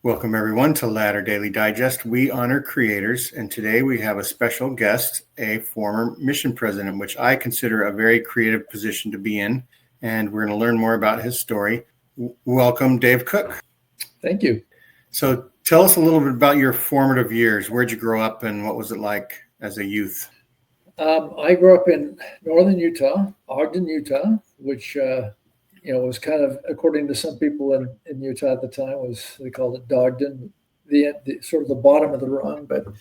Welcome, everyone, to Ladder Daily Digest. We honor creators, and today we have a special guest, a former mission president, which I consider a very creative position to be in, and we're going to learn more about his story. Welcome, Dave Cook. Thank you. So tell us a little bit about your formative years. Where'd you grow up, and what was it like as a youth? I grew up in northern Utah, Ogden, Utah, which was kind of, according to some people in Utah at the time, they called it Dogden, the sort of the bottom of the rung, but it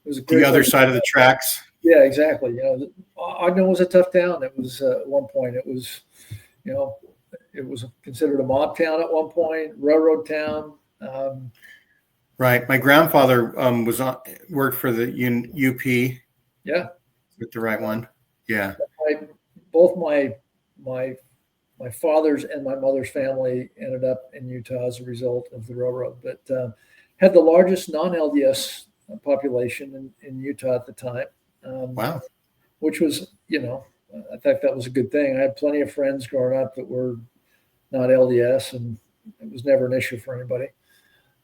was a great the other side of the tracks. Yeah, exactly. Ogden was a tough town. It was at one point. It was, it was considered a mob town at one point, railroad town. Right. My grandfather worked for the UP. Yeah. With the right one. Yeah. Both my father's and my mother's family ended up in Utah as a result of the railroad, but had the largest non-LDS population in Utah at the time. Wow. Which was, I thought that was a good thing. I had plenty of friends growing up that were not LDS, and it was never an issue for anybody.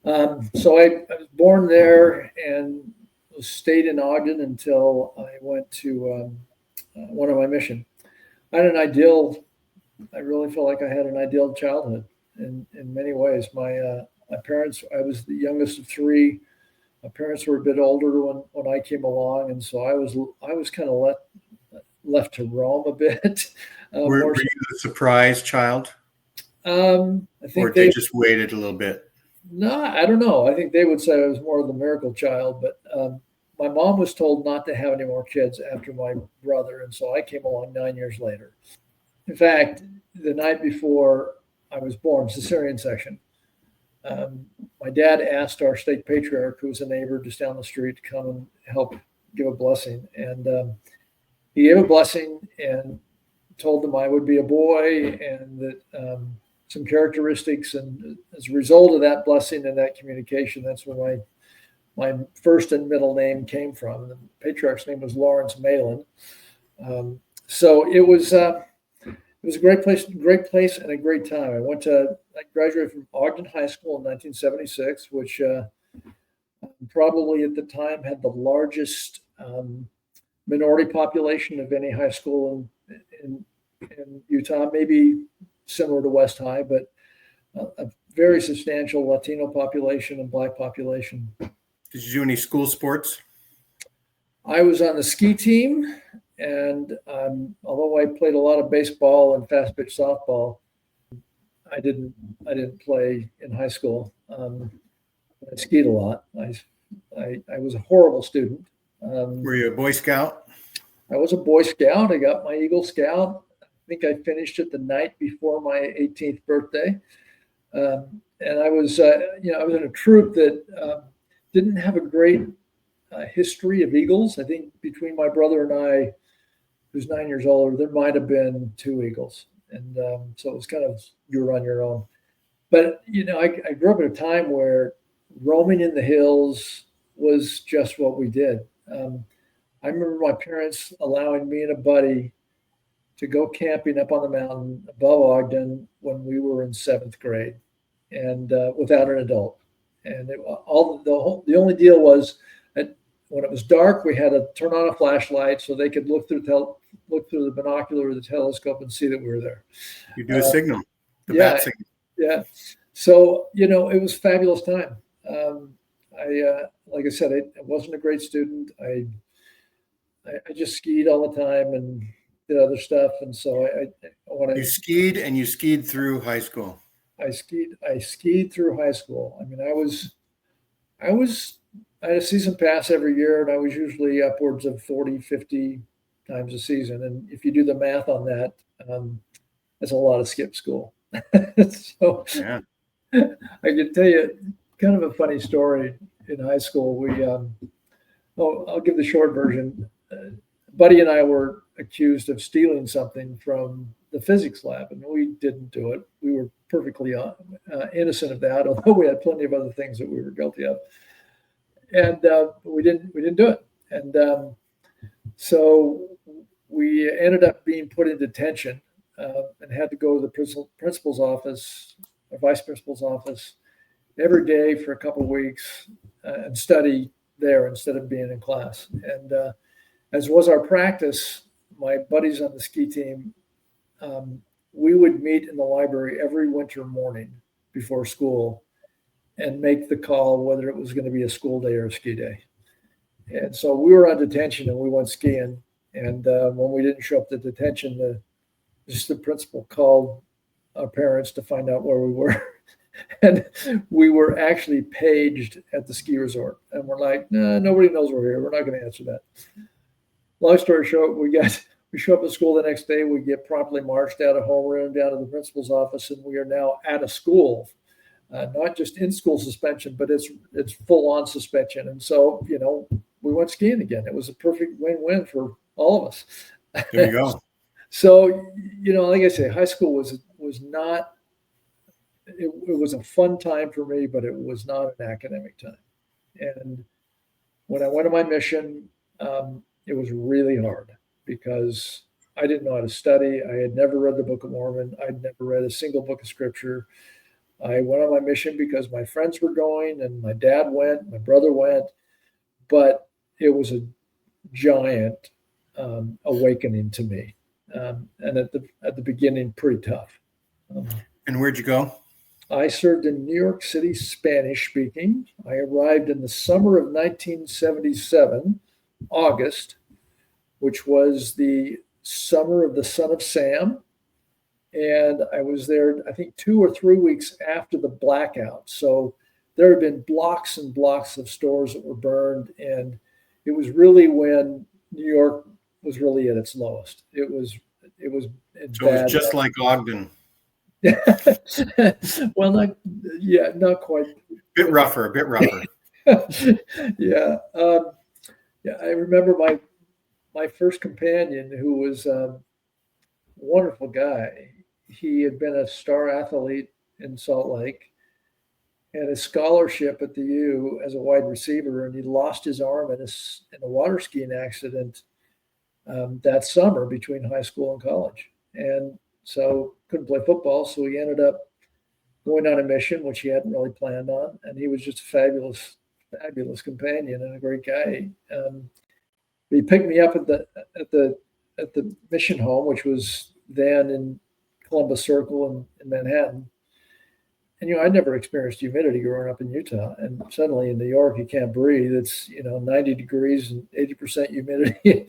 So I was born there and stayed in Ogden until I went to one of my mission. I really felt like I had an ideal childhood in many ways. My parents, I was the youngest of three. My parents were a bit older when I came along, and so I was kind of left to roam a bit. Were you the surprise child? I think or they just waited a little bit. No, I don't know. I think they would say I was more of the miracle child, but my mom was told not to have any more kids after my brother, and so I came along 9 years later. In fact, the night before I was born, cesarean section, my dad asked our stake patriarch, who was a neighbor just down the street, to come and help give a blessing. And he gave a blessing and told them I would be a boy and that some characteristics. And as a result of that blessing and that communication, that's where my first and middle name came from. The patriarch's name was Lawrence Malin. So it was a great place and a great time. I graduated from Ogden High School in 1976, which probably at the time had the largest minority population of any high school in Utah, maybe similar to West High, but a very substantial Latino population and Black population. Did you do any school sports? I was on the ski team, and although I played a lot of baseball and fast pitch softball, I didn't play in high school. I skied a lot. I was a horrible student. Were you a Boy Scout? I was a Boy Scout. I got my Eagle Scout. I think I finished it the night before my 18th birthday. And I was in a troop that didn't have a great history of Eagles. I think between my brother and I, who's 9 years older, there might have been 2 Eagles. And so it was kind of, you were on your own. But, I grew up at a time where roaming in the hills was just what we did. I remember my parents allowing me and a buddy to go camping up on the mountain above Ogden when we were in 7th grade, and without an adult. And the only deal was that when it was dark, we had to turn on a flashlight so they could look through the binocular or the telescope and see that we were there. You do a signal, bat signal. Yeah. So, it was a fabulous time. Like I said, I wasn't a great student. I just skied all the time and did other stuff. And so you skied through high school. I skied through high school. I mean, I had a season pass every year, and I was usually upwards of 40, 50 times a season. And if you do the math on that, that's a lot of skip school. So yeah. I can tell you kind of a funny story. In high school, I'll give the short version. Buddy and I were accused of stealing something from the physics lab, and we didn't do it. We were perfectly innocent of that, although we had plenty of other things that we were guilty of. And we didn't do it. And so we ended up being put in detention and had to go to the principal's office, or vice principal's office, every day for a couple of weeks and study there instead of being in class. And as was our practice, my buddies on the ski team, we would meet in the library every winter morning before school and make the call whether it was going to be a school day or a ski day. And so we were on detention and we went skiing. And when we didn't show up to detention, the principal called our parents to find out where we were. And we were actually paged at the ski resort. And we're like, no, nobody knows we're here. We're not going to answer that. Long story short, we show up at school the next day. We get promptly marched out of homeroom down to the principal's office, and we are now at a school, not just in school suspension, but it's full on suspension. And so, we went skiing again. It was a perfect win-win for all of us. There you go. So, like I say, high school was not. It was a fun time for me, but it was not an academic time. And when I went on my mission, it was really hard because I didn't know how to study. I had never read the Book of Mormon. I'd never read a single book of scripture. I went on my mission because my friends were going and my dad went, my brother went, but it was a giant awakening to me. And at the beginning, pretty tough. And where'd you go? I served in New York City, Spanish speaking. I arrived in the summer of 1977, August, which was the summer of the Son of Sam. And I was there, I think, 2 or 3 weeks after the blackout. So there had been blocks and blocks of stores that were burned. And it was really when New York was really at its lowest. It was just like Ogden. Well, not quite. A bit rougher. Yeah. I remember my first companion, who was a wonderful guy. He had been a star athlete in Salt Lake and a scholarship at the U as a wide receiver, and he lost his arm in a water skiing accident that summer between high school and college. And so couldn't play football. So he ended up going on a mission, which he hadn't really planned on. And he was just a fabulous, fabulous companion and a great guy. He picked me up at the mission home, which was then in Columbus Circle in Manhattan. And, I'd never experienced humidity growing up in Utah. And suddenly in New York, you can't breathe. It's, 90 degrees and 80% humidity.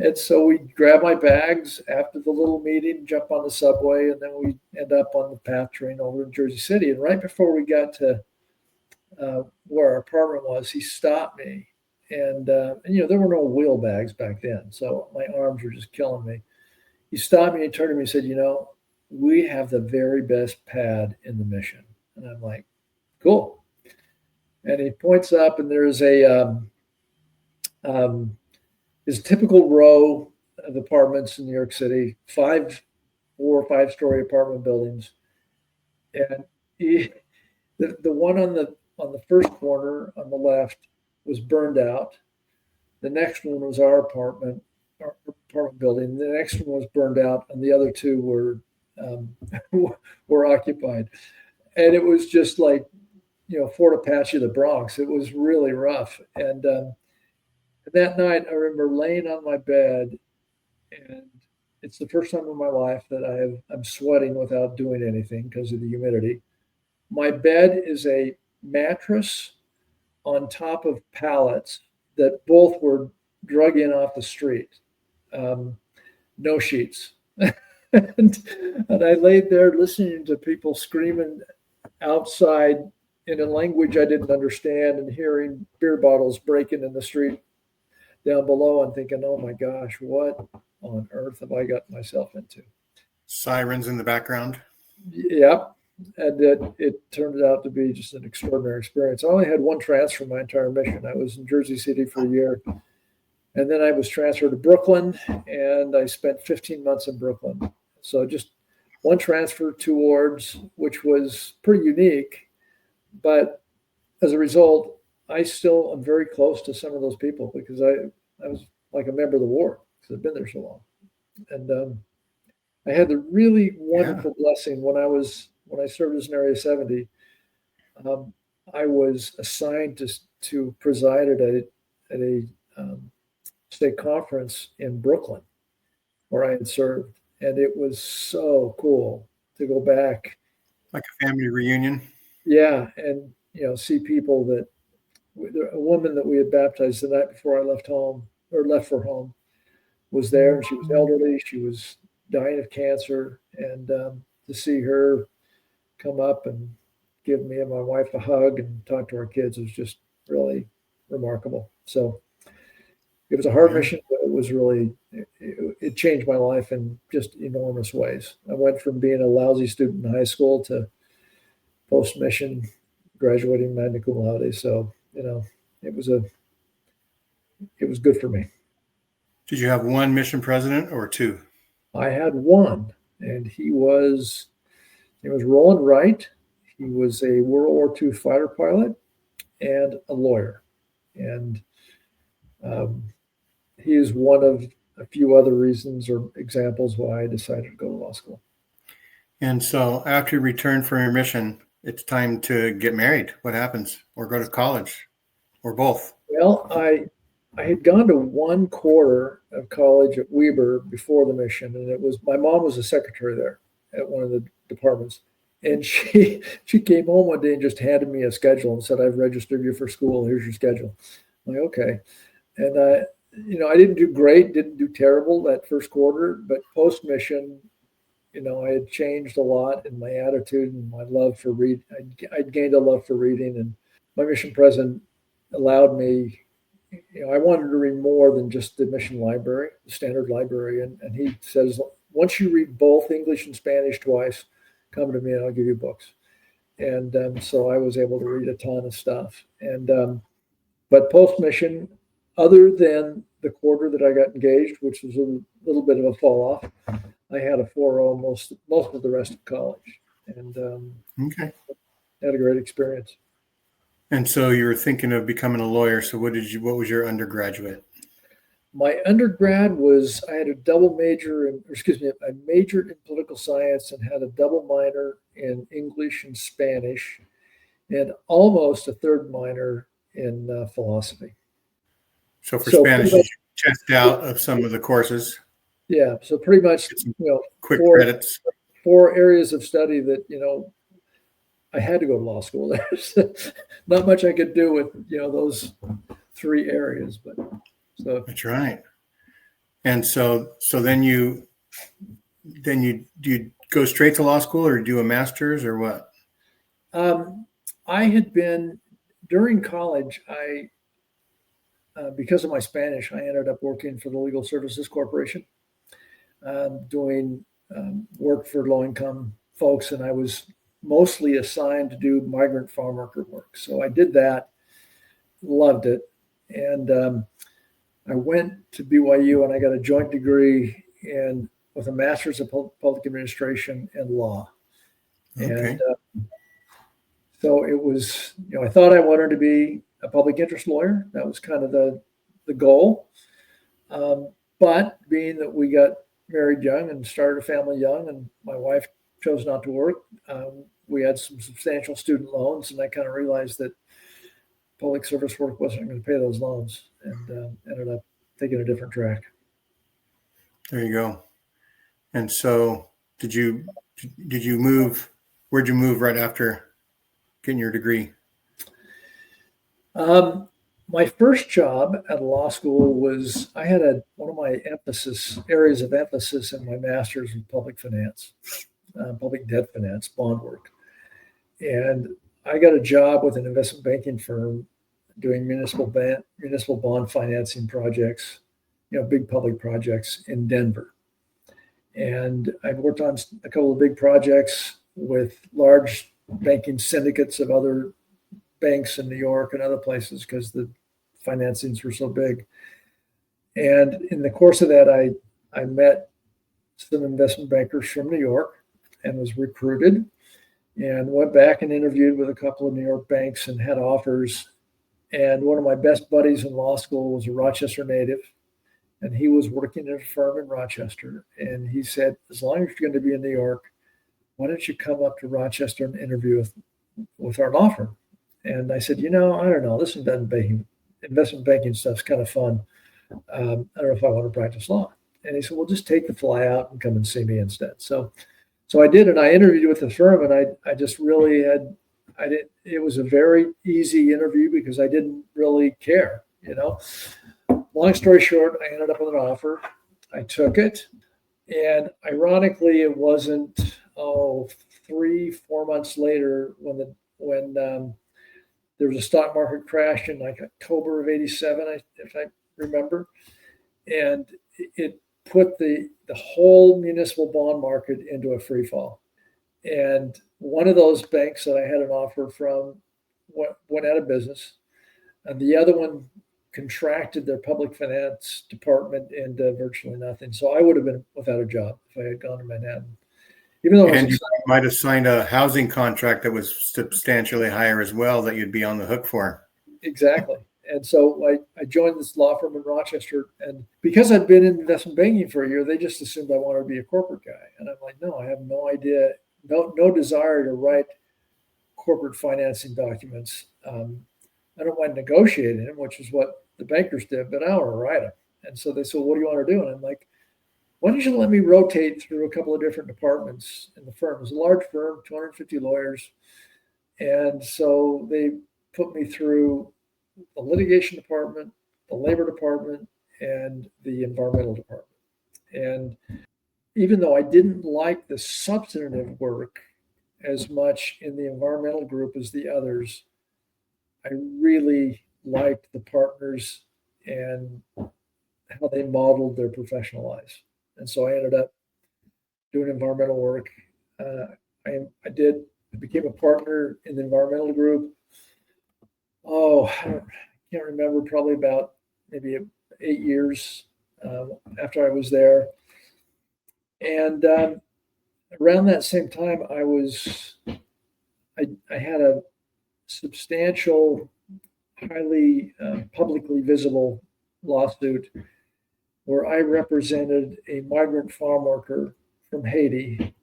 And so we grab my bags after the little meeting, jump on the subway, and then we end up on the PATH train over in Jersey City. And right before we got to where our apartment was, he stopped me. And there were no wheel bags back then. So my arms were just killing me. He stopped me and turned to me and said, we have the very best pad in the mission. And I'm like, cool. And he points up, and there's his typical row of apartments in New York City, 4 or 5 story apartment buildings. And the one on the first corner on the left was burned out. The next one was our apartment building. The next one was burned out, and the other 2 were occupied. And it was just like, Fort Apache of the Bronx. It was really rough. And that night, I remember laying on my bed, and it's the first time in my life that I'm sweating without doing anything because of the humidity. My bed is a mattress on top of pallets that both were drug in off the street. No sheets. and I laid there listening to people screaming outside in a language I didn't understand and hearing beer bottles breaking in the street down below and thinking, oh my gosh, what on earth have I gotten myself into? Sirens in the background. Yeah. And it turned out to be just an extraordinary experience. I only had one transfer my entire mission. I was in Jersey City for a year. And then I was transferred to Brooklyn, and I spent 15 months in Brooklyn. So just one transfer, 2 wards, which was pretty unique. But as a result, I still am very close to some of those people because I was like a member of the ward because I've been there so long. And I had the really wonderful blessing when I served as an Area 70. I was assigned to preside at a state conference in Brooklyn where I had served, and it was so cool to go back. Like a family reunion. Yeah, and see people that a woman that we had baptized the night before I left home or left for home was there, and she was elderly. She was dying of cancer, and to see her come up and give me and my wife a hug and talk to our kids was just really remarkable. So it was a hard Yeah. mission, but it was really it changed my life in just enormous ways. I went from being a lousy student in high school to post mission graduating magna cum laude. So it was a it was good for me. Did you have one mission president or two? I had one, and he was Roland Wright. He was a World War II fighter pilot and a lawyer, and um, he is one of a few other reasons or examples why I decided to go to law school. And so after you return from your mission, it's time to get married. What happens? Or go to college? Or both? Well, I had gone to one quarter of college at Weber before the mission, and it was my mom was a secretary there at one of the departments, and she came home one day and just handed me a schedule and said, "I've registered you for school. Here's your schedule." I'm like, okay, and I didn't do great, didn't do terrible that first quarter, but post mission, I had changed a lot in my attitude and my love for read. I'd gained a love for reading, and my mission president allowed me. I wanted to read more than just the mission library, the standard library, and he says, once you read both English and Spanish twice, come to me and I'll give you books. And so I was able to read a ton of stuff. And but post mission, other than the quarter that I got engaged, which was a little bit of a fall off, I had a 4.0 most of the rest of college, and Okay. had a great experience. And so you were thinking of becoming a lawyer. So what was your undergraduate? My undergrad was I had a double major in, or excuse me, I majored in political science and had a double minor in English and Spanish, and almost a third minor in philosophy. So for So pretty Spanish, you much, test out of some of the courses, yeah. So pretty much, get some you know, quick four credits. four areas of study that I had to go to law school. There's not much I could do with those three areas, but so That's right. And so then you do you go straight to law school or do a master's or what? I had been during college. I because of my Spanish, I ended up working for the Legal Services Corporation, doing work for low income folks, and I was mostly assigned to do migrant farm worker work. So I did that, loved it, and I went to BYU and I got a joint degree in with a master's of public administration and law. Okay. And so it was, I thought I wanted to be a public interest lawyer. That was kind of the goal. But being that we got married young and started a family young, and my wife chose not to work, we had some substantial student loans, and I kind of realized that public service work wasn't going to pay those loans, and ended up taking a different track. There you go. And so did you move? Where'd you move right after getting your degree? My first job at law school was I had one of my areas of emphasis in my master's in public finance, public debt finance, bond work, and I got a job with an investment banking firm doing municipal bond financing projects, big public projects in Denver. And I've worked on a couple of big projects with large banking syndicates of other banks in New York and other places because the financings were so big. And in the course of that, I met some investment bankers from New York and was recruited and went back and interviewed with a couple of New York banks and had offers. And one of my best buddies in law school was a Rochester native, and he was working at a firm in Rochester. And he said, as long as you're going to be in New York, why don't you come up to Rochester and interview with our law firm. And I said, I don't know, this investment banking stuff's kind of fun. I don't know if I want to practice law. And he said, well, just take the fly out and come and see me instead. So I did, and I interviewed with the firm, and I just really it was a very easy interview because I didn't really care, Long story short, I ended up with an offer. I took it. And ironically, it wasn't 3-4 months later when there was a stock market crash in like October of '87, if I remember, and it put the whole municipal bond market into a free fall. And one of those banks that I had an offer from went out of business, and the other one contracted their public finance department into virtually nothing. So I would have been without a job if I had gone to Manhattan. Even though and you might have signed a housing contract that was substantially higher as well that you'd be on the hook for. Exactly. And so I joined this law firm in Rochester, and because I'd been in investment banking for a year, they just assumed I wanted to be a corporate guy. And I'm like, no, I have no idea, no desire to write corporate financing documents. I don't mind negotiating them, which is what the bankers did, but I don't want to write them. And so they said, what do you want to do? And I'm like, why don't you let me rotate through a couple of different departments in the firm? It was a large firm, 250 lawyers. And so they put me through the litigation department, the labor department, and the environmental department. And even though I didn't like the substantive work as much in the environmental group as the others, I really liked the partners and how they modeled their professional lives. And so I ended up doing environmental work. I became a partner in the environmental group. I can't remember, probably about maybe 8 years after I was there. And around that same time, I had a substantial, highly publicly visible lawsuit where I represented a migrant farm worker from Haiti,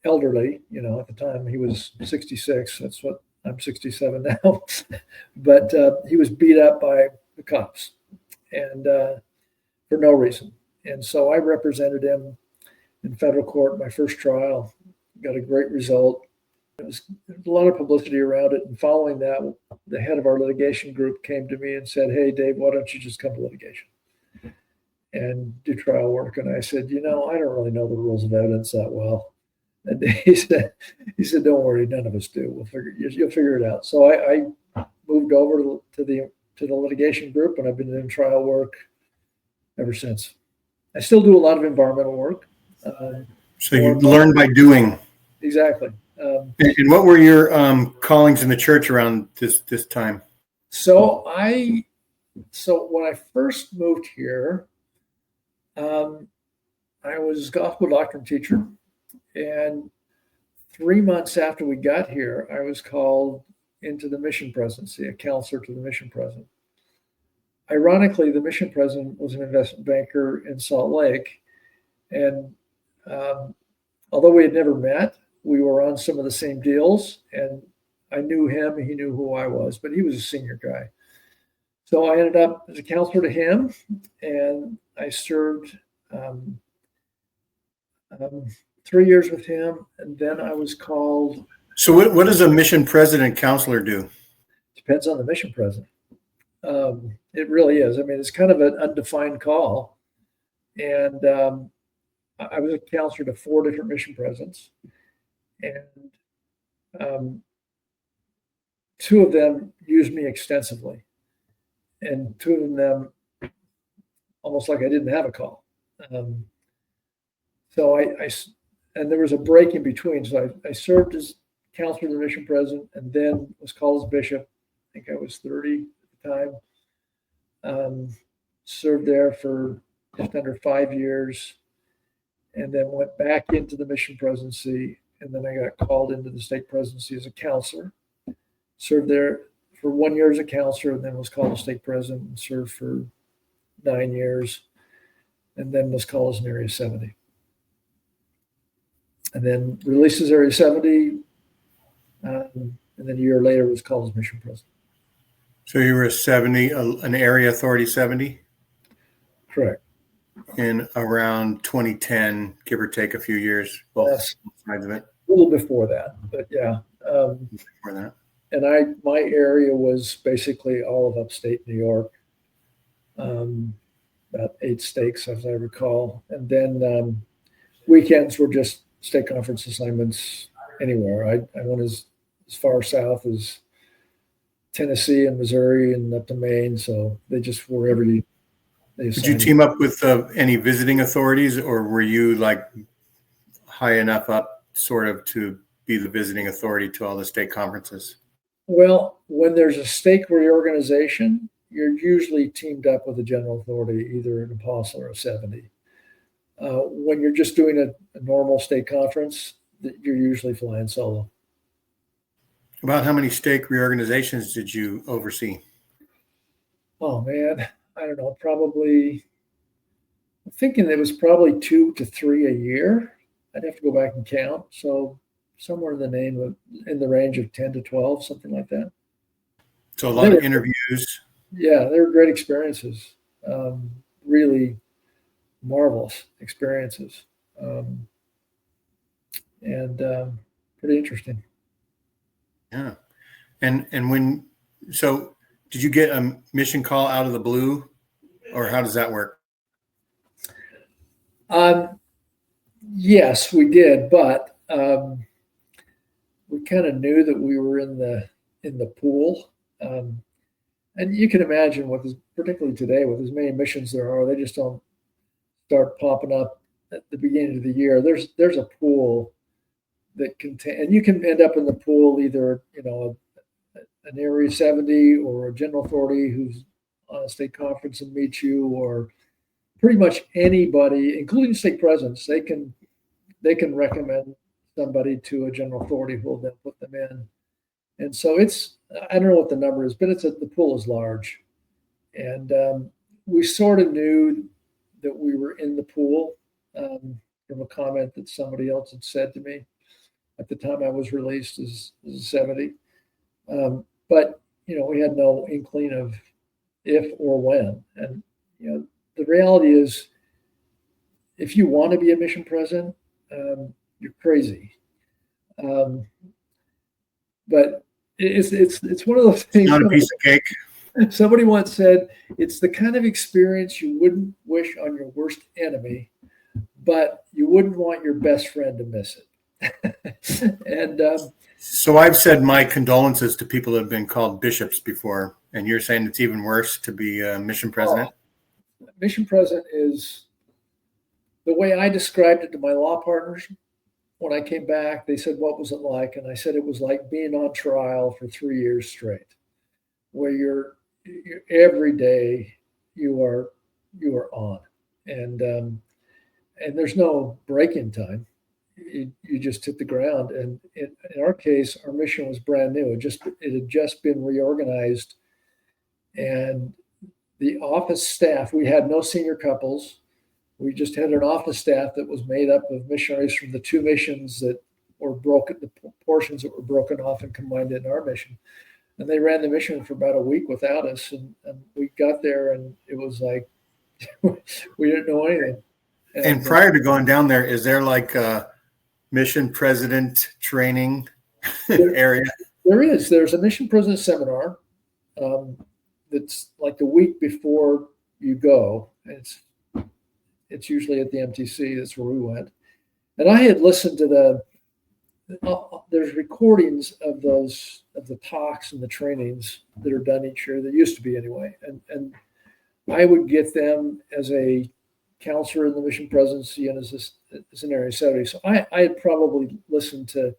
elderly, at the time he was 66. That's what I'm 67 now. But he was beat up by the cops and for no reason. And so I represented him in federal court, my first trial, got a great result. There was a lot of publicity around it. And following that, the head of our litigation group came to me and said, hey, Dave, why don't you just come to litigation and do trial work? And I said, I don't really know the rules of evidence that well. And he said, don't worry, none of us do. You'll figure it out. So I moved over to the litigation group, and I've been doing trial work ever since. I still do a lot of environmental work. So you learn by doing. Exactly. And what were your callings in the church around this time? So when I first moved here, I was a gospel doctrine teacher, and 3 months after we got here, I was called into the mission presidency, a counselor to the mission president. Ironically, the mission president was an investment banker in Salt Lake, and although we had never met, we were on some of the same deals, and I knew him, he knew who I was, but he was a senior guy. So I ended up as a counselor to him, and I served 3 years with him, and then I was called. So what does a mission president counselor do? Depends on the mission president. It really is. I mean, it's kind of an undefined call. And I was a counselor to 4 different mission presidents. And 2 of them used me extensively. And 2 of them almost like I didn't have a call. So and there was a break in between. So I served as counselor to the mission president, and then was called as bishop. I think I was 30 at the time. Served there for just under 5 years, and then went back into the mission presidency. And then I got called into the stake presidency as a counselor. Served there for 1 year as a counselor, and then was called a stake president and served for 9 years, and then was called as an Area 70. And then released as Area 70 and then a year later was called as mission president. So you were a 70, an area authority 70? Correct. In around 2010, give or take a few years, both sides of it. A little before that, but yeah. Before that. And my area was basically all of upstate New York, about 8 stakes, as I recall. And then weekends were just state conference assignments anywhere. I went as far south as Tennessee and Missouri and up to Maine. So they just wherever they Did you team up with any visiting authorities, or were you like high enough up sort of to be the visiting authority to all the state conferences? Well, when there's a stake reorganization, you're usually teamed up with a general authority, either an apostle or a 70. When you're just doing a normal state conference, you're usually flying solo. About how many stake reorganizations did you oversee? Oh, man. I don't know, probably, I'm thinking it was probably 2 to 3 a year. I'd have to go back and count. So somewhere in the range of 10 to 12, something like that. So a lot of interviews. Yeah, they were great experiences. Really marvelous experiences. And pretty interesting. Yeah. So did you get a mission call out of the blue, or how does that work? Yes, we did, but we kind of knew that we were in the pool. And you can imagine particularly today, with as many missions there are, they just don't start popping up at the beginning of the year. There's a pool that and you can end up in the pool either, an Area 70 or a general authority who's on a state conference and meets you, or pretty much anybody, including stake presidents. They can recommend somebody to a general authority who will then put them in. And so I don't know what the number is, but the pool is large. And we sort of knew that we were in the pool from a comment that somebody else had said to me at the time I was released as a 70. But, we had no inkling of if or when. And, the reality is, if you want to be a mission president, you're crazy. But it's one of those things. Not a piece of cake. Somebody once said, it's the kind of experience you wouldn't wish on your worst enemy, but you wouldn't want your best friend to miss it. And so I've said my condolences to people that have been called bishops before, and you're saying it's even worse to be a mission president? Mission president is the way I described it to my law partners. When I came back, they said, what was it like? And I said, it was like being on trial for 3 years straight, where you're every day you are on, and there's no break-in time. You just hit the ground. And in our case, our mission was brand new. It had just been reorganized, and the office staff, we had no senior couples. We just had an office staff that was made up of missionaries from the 2 missions that were broken, the portions that were broken off and combined in our mission. And they ran the mission for about a week without us. And we got there, and it was like we didn't know anything. And prior to going down there, is there like a mission president training area? There's a mission president seminar that's like the week before you go. And it's usually at the MTC. That's where we went. And I had listened to there's recordings of the talks and the trainings that are done each year. There used to be anyway. And I would get them as a counselor in the mission presidency and as an Area 70. So I had probably listened to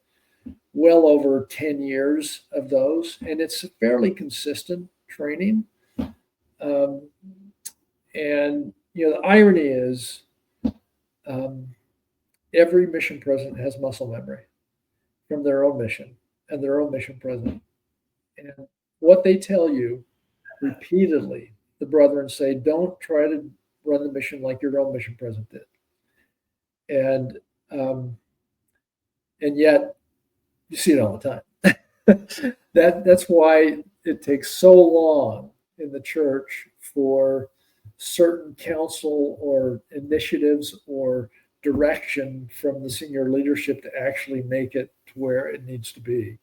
well over 10 years of those. And it's a fairly consistent training. And the irony is every mission president has muscle memory from their own mission and their own mission president. And what they tell you repeatedly, the brethren say, don't try to run the mission like your own mission president did. And yet you see it all the time. That's why it takes so long in the church for certain counsel or initiatives or direction from the senior leadership to actually make it to where it needs to be.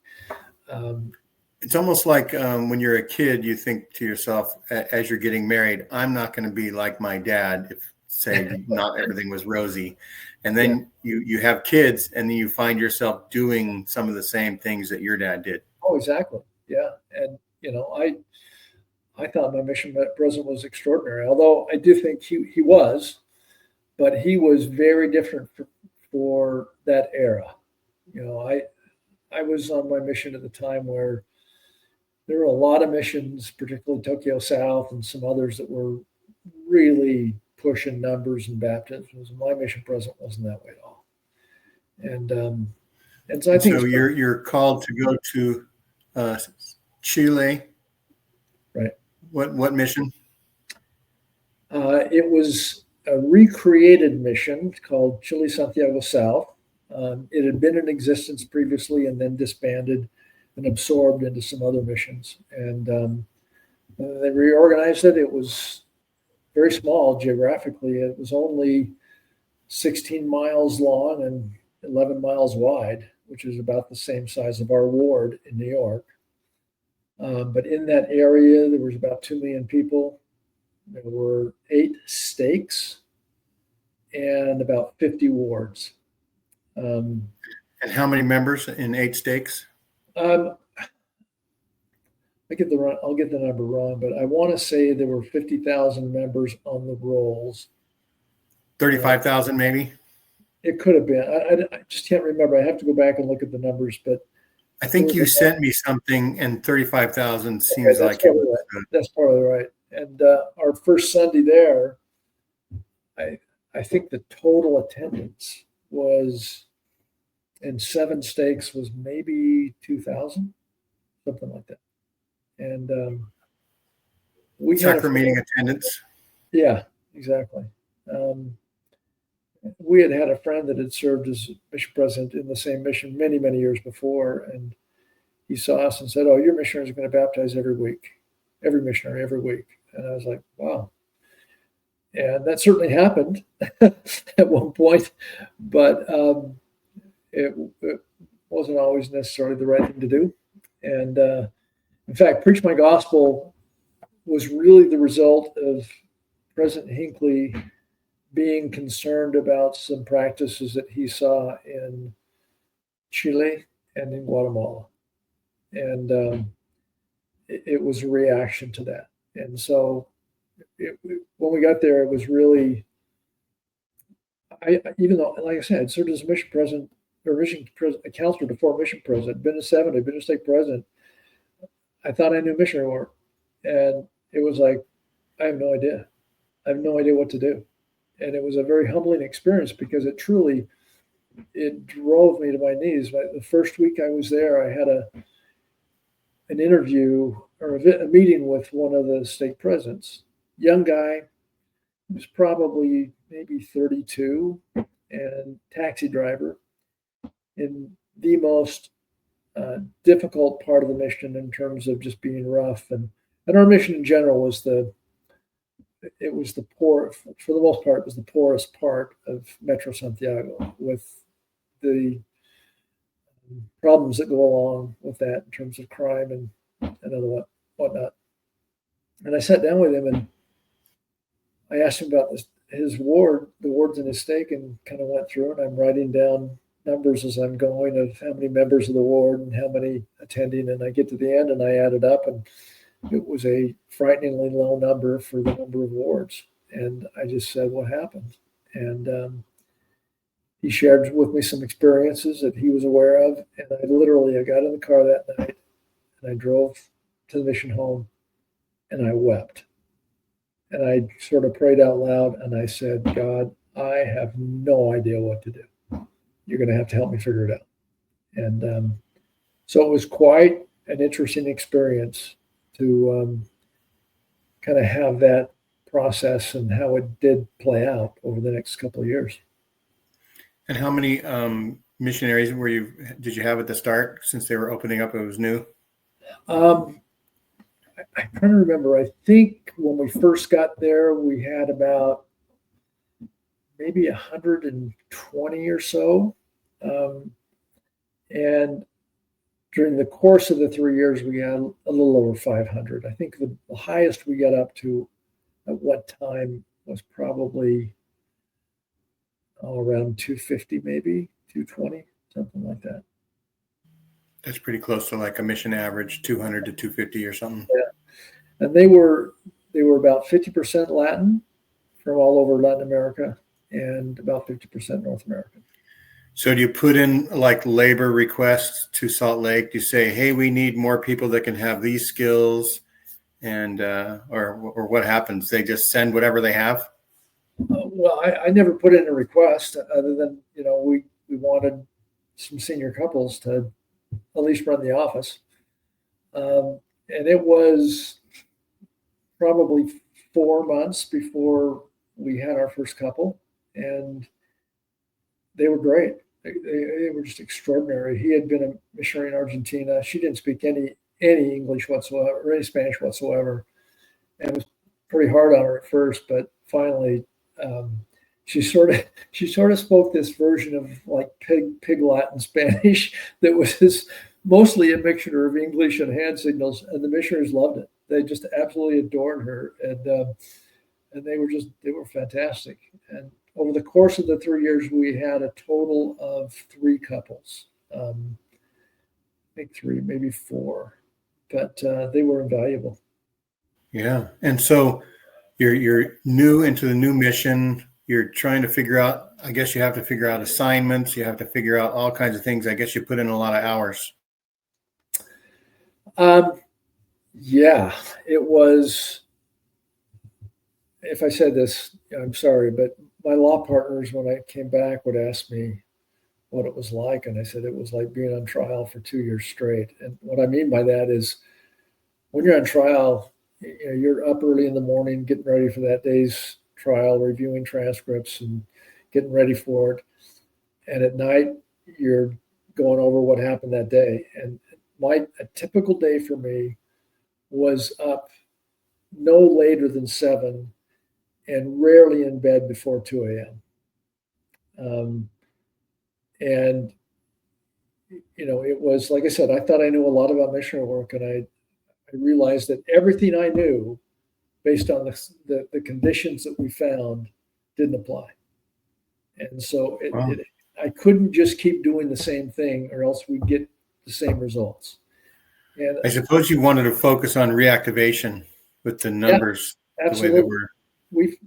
It's almost like when you're a kid, you think to yourself, as you're getting married, I'm not going to be like my dad if, say, not everything was rosy. And then you have kids, and then you find yourself doing some of the same things that your dad did. Oh, exactly. Yeah. And, I thought my mission president was extraordinary, although I do think he was, but he was very different for that era. I was on my mission at the time where there were a lot of missions, particularly Tokyo South and some others that were really pushing numbers and baptisms. My mission president wasn't that way at all. And so I think so you're called to go to Chile. Right. What mission? It was a recreated mission called Chile Santiago South. It had been in existence previously and then disbanded and absorbed into some other missions. And they reorganized it. It was very small geographically. It was only 16 miles long and 11 miles wide, which is about the same size of our ward in New York. But in that area, there was about 2 million people. There were 8 stakes and about 50 wards. And how many members in 8 stakes? I'll get the number wrong, but I want to say there were 50,000 members on the rolls. 35,000 maybe? It could have been. I just can't remember. I have to go back and look at the numbers, but I think you sent me something, and 35,000 seems like it was right. That's probably right. And our first Sunday there, I think the total attendance was in 7 stakes was maybe 2,000, something like that. And we sacrament meeting attendance. Yeah, exactly. We had a friend that had served as mission president in the same mission many, many years before, and he saw us and said, "Oh, your missionaries are going to baptize every week, every missionary every week." And I was like, "Wow." And that certainly happened at one point, but it wasn't always necessarily the right thing to do. And in fact, Preach My Gospel was really the result of President Hinckley being concerned about some practices that he saw in Chile and in Guatemala. And it was a reaction to that. And so when we got there, it was really, even though, like I said, I'd served as a mission president or a counselor before mission president, been a 70, been a stake president. I thought I knew missionary work. And it was like, I have no idea. I have no idea what to do. And it was a very humbling experience because it drove me to my knees. The first week I was there, I had an interview or a meeting with one of the stake presidents. Young guy, he was probably maybe 32 and taxi driver in the most difficult part of the mission in terms of just being rough. And our mission in general was the most part, it was the poorest part of Metro Santiago, with the problems that go along with that in terms of crime and other whatnot. And I sat down with him and I asked him about his ward, the wards in his stake, and kind of went through it. I'm writing down numbers as I'm going of how many members of the ward and how many attending. And I get to the end and I add it up, and it was a frighteningly low number for the number of wards. And I just said, "What happened?" And he shared with me some experiences that he was aware of. And I got in the car that night and I drove to the mission home and I wept. And I sort of prayed out loud and I said, "God, I have no idea what to do. You're going to have to help me figure it out." And so it was quite an interesting experience to kind of have that process and how it did play out over the next couple of years. And how many missionaries did you have at the start since they were opening up? It was new. I'm trying to remember. I think when we first got there, we had about maybe 120 or so. And during the course of the 3 years, we had a little over 500. I think the highest we got up to at what time was probably around 250, maybe 220, something like that. That's pretty close to like a mission average, 200 to 250 or something. Yeah. And they were about 50% Latin from all over Latin America and about 50% North American. So do you put in like labor requests to Salt Lake? Do you say, hey, we need more people that can have these skills? And or what happens? They just send whatever they have? Well, I never put in a request other than, we wanted some senior couples to at least run the office. And it was probably 4 months before we had our first couple, and they were great. They were just extraordinary. He had been a missionary in Argentina. She didn't speak any English whatsoever, or any Spanish whatsoever. And it was pretty hard on her at first, but finally, she sort of spoke this version of like pig Latin Spanish that was mostly a mixture of English and hand signals, and the missionaries loved it. They just absolutely adored her, and they were fantastic. And over the course of the 3 years, we had a total of 3 couples. I think 3, maybe 4, but they were invaluable. Yeah, and so you're new into the new mission. You're trying to figure out. I guess you have to figure out assignments. You have to figure out all kinds of things. I guess you put in a lot of hours. Yeah, it was. If I said this, I'm sorry, but my law partners, when I came back, would ask me what it was like. And I said it was like being on trial for 2 years straight. And what I mean by that is when you're on trial, you're up early in the morning, getting ready for that day's trial, reviewing transcripts and getting ready for it. And at night, you're going over what happened that day. And a typical day for me was up no later than 7 and rarely in bed before 2 a.m. And, it was, like I said, I thought I knew a lot about missionary work, and I realized that everything I knew based on the conditions that we found didn't apply. And so I couldn't just keep doing the same thing or else we'd get the same results. And I suppose you wanted to focus on reactivation with the numbers. Yeah, absolutely. The way they were.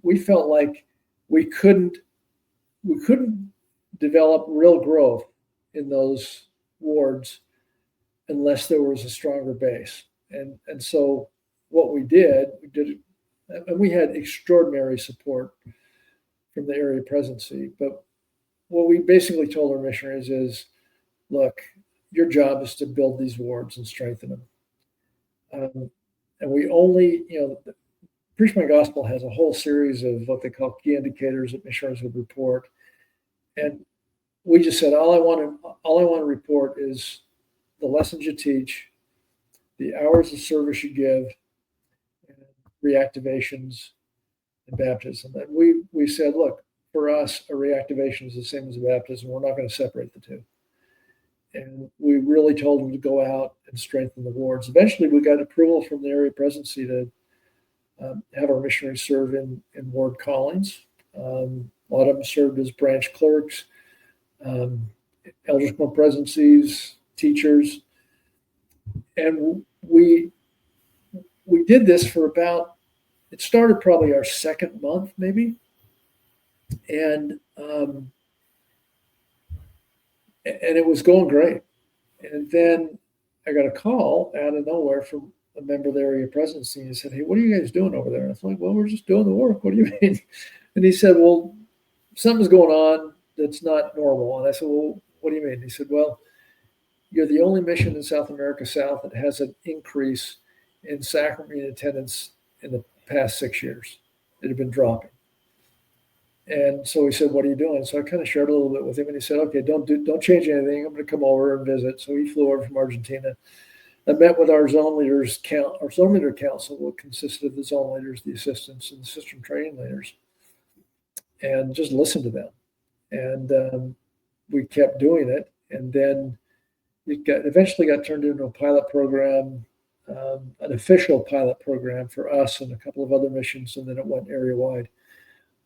We felt like we couldn't develop real growth in those wards unless there was a stronger base. And so what we did, and we had extraordinary support from the area presidency. But what we basically told our missionaries is, look, your job is to build these wards and strengthen them. And we only, Preach My Gospel has a whole series of what they call key indicators that missionaries would report. And we just said, all I want to report is the lessons you teach, the hours of service you give, and reactivations and baptism. And we said, look, for us, a reactivation is the same as a baptism. We're not going to separate the two. And we really told them to go out and strengthen the wards. Eventually, we got approval from the area presidency to have our missionaries serve in ward callings. A lot of them served as branch clerks, elders quorum presidencies, teachers. And we did this for it started probably our second month, maybe. And it was going great. And then I got a call out of nowhere from a member of the area presidency. And he said, hey, what are you guys doing over there? And I was like, well, we're just doing the work. What do you mean? And he said, well, something's going on that's not normal. And I said, well, what do you mean? He said, well, you're the only mission in South America South that has an increase in sacrament attendance in the past 6 years. It had been dropping. And so he said, "What are you doing?" So I kind of shared a little bit with him, and he said, "Okay, don't change anything. I'm going to come over and visit." So he flew over from Argentina. I met with our zone leaders. Our zone leader council, what consisted of the zone leaders, the assistants, and the system training leaders, and just listened to them. And we kept doing it, and then it eventually got turned into a pilot program, an official pilot program for us and a couple of other missions, and then it went area wide.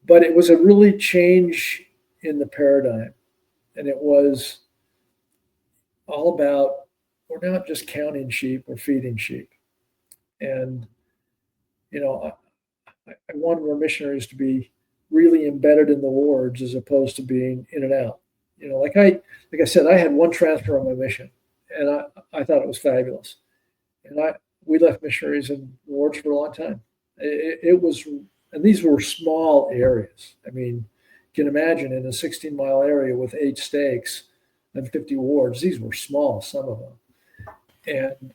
But it was a really change in the paradigm, and it was all about, we're not just counting sheep, we're feeding sheep. And I wanted our missionaries to be really embedded in the wards as opposed to being in and out. Like I said, I had one transfer on my mission, and I thought it was fabulous. And we left missionaries in wards for a long time. It was, and these were small areas. I mean, you can imagine in a 16-mile area with 8 stakes and 50 wards, these were small, some of them. And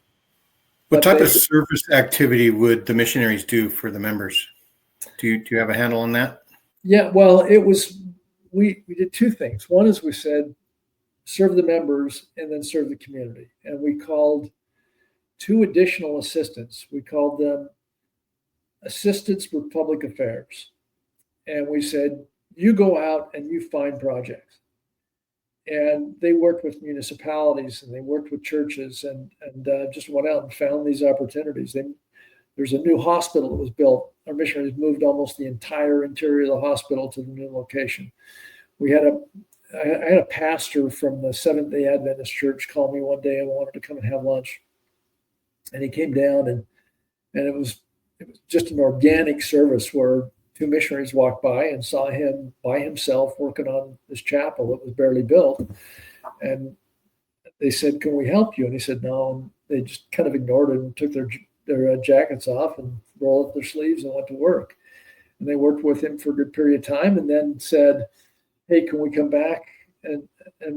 what type of service activity would the missionaries do for the members? Do you have a handle on that? Yeah, well, it was, we did 2 things. One is we said, serve the members and then serve the community. And we called 2 additional assistants. We called them assistants for public affairs. And we said, you go out and you find projects. And they worked with municipalities and they worked with churches and just went out and found these opportunities. There's a new hospital that was built. Our missionaries moved almost the entire interior of the hospital to the new location. I had a pastor from the Seventh-day Adventist Church call me one day and wanted to come and have lunch. And he came down and it was just an organic service where 2 missionaries walked by and saw him by himself working on this chapel that was barely built. And they said, "Can we help you?" And he said, "No." And they just kind of ignored it and took their jackets off and rolled up their sleeves and went to work. And they worked with him for a good period of time and then said, "Hey, can we come back and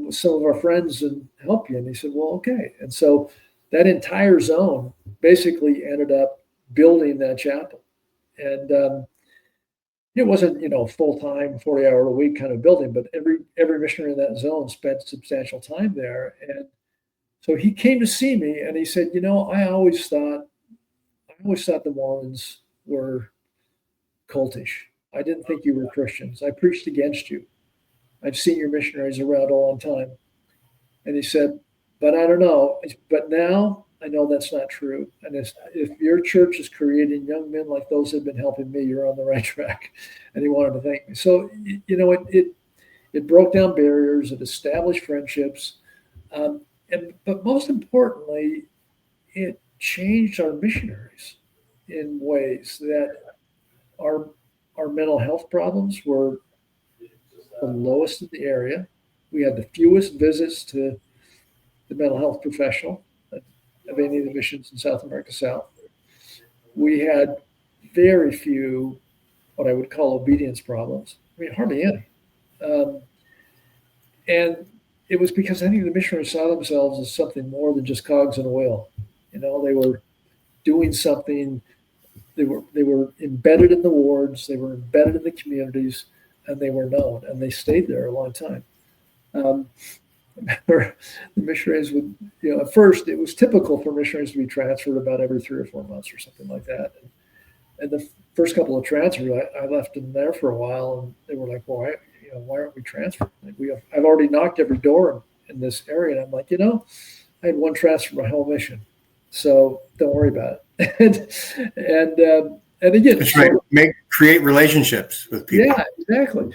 with some of our friends and help you?" And he said, "Well, okay." And so that entire zone basically ended up building that chapel. And it wasn't, full-time, 40-hour-a-week kind of building, but every missionary in that zone spent substantial time there. And so he came to see me and he said, I always thought the Mormons were cultish. I didn't think you were Christians. I preached against you. I've seen your missionaries around a long time." And he said, "But I don't know. But now I know that's not true. And if your church is creating young men like those that have been helping me, you're on the right track." And he wanted to thank me. So, it broke down barriers. It established friendships. But most importantly, it changed our missionaries in ways that our mental health problems were the lowest in the area. We had the fewest visits to the mental health professional of any of the missions in South America South. We had very few what I would call obedience problems. I mean, hardly any. And it was because I think the missionaries saw themselves as something more than just cogs in a wheel. They were doing something. They were embedded in the wards. They were embedded in the communities, and they were known. And they stayed there a long time. The missionaries would, at first it was typical for missionaries to be transferred about every 3 or 4 months or something like that. And the first couple of transfers, I left them there for a while, and they were like, "Well, why aren't we transferred? I've already knocked every door in this area." And I'm like, I had 1 transfer my whole mission, so don't worry about it. and again, that's right. Create relationships with people. Yeah, exactly.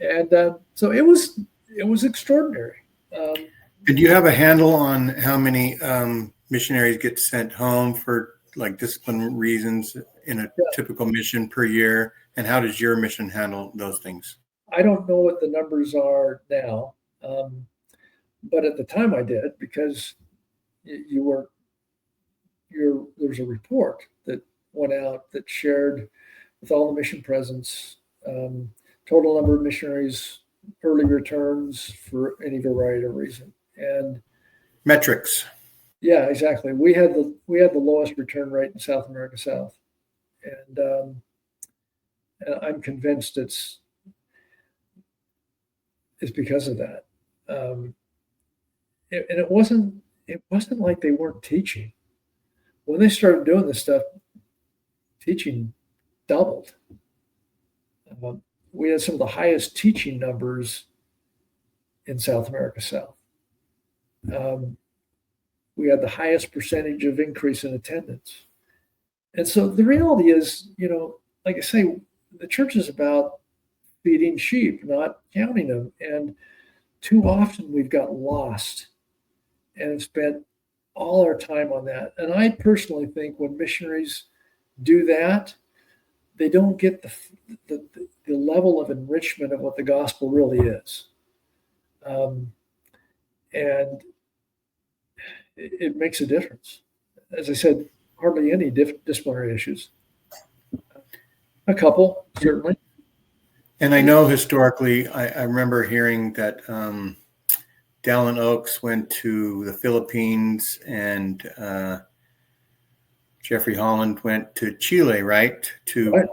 And so it was extraordinary. Do you have a handle on how many missionaries get sent home for like discipline reasons in a typical mission per year? And how does your mission handle those things? I don't know what the numbers are now, but at the time I did, because there's a report that went out that shared with all the mission presidents total number of missionaries, early returns for any variety of reason, and metrics. Yeah, exactly. We had the lowest return rate in South America South, and I'm convinced is because of that. Um, and it wasn't like they weren't teaching. When they started doing this stuff, teaching doubled. We had some of the highest teaching numbers in South America South. Um, we had the highest percentage of increase in attendance. And so the reality is, like I say, the church is about feeding sheep, not counting them. And too often we've got lost and have spent all our time on that. And I personally think when missionaries do that, they don't get the level of enrichment of what the gospel really is. And it makes a difference. As I said, hardly any disciplinary issues. A couple, certainly. And I know historically, I remember hearing that Dallin Oaks went to the Philippines and Jeffrey Holland went to Chile, right? To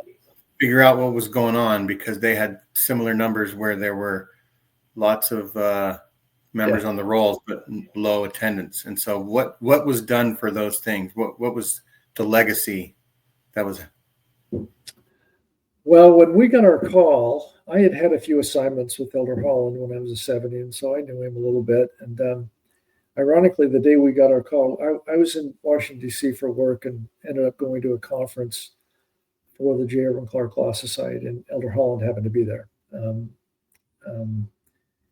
figure out what was going on because they had similar numbers where there were lots of members on the rolls, but low attendance. And so what was done for those things? What was the legacy that was? Well, when we got our call, I had a few assignments with Elder Holland when I was a 70, and so I knew him a little bit. And ironically, the day we got our call, I was in Washington, D.C. for work and ended up going to a conference for the J. Irvin Clark Law Society, and Elder Holland happened to be there.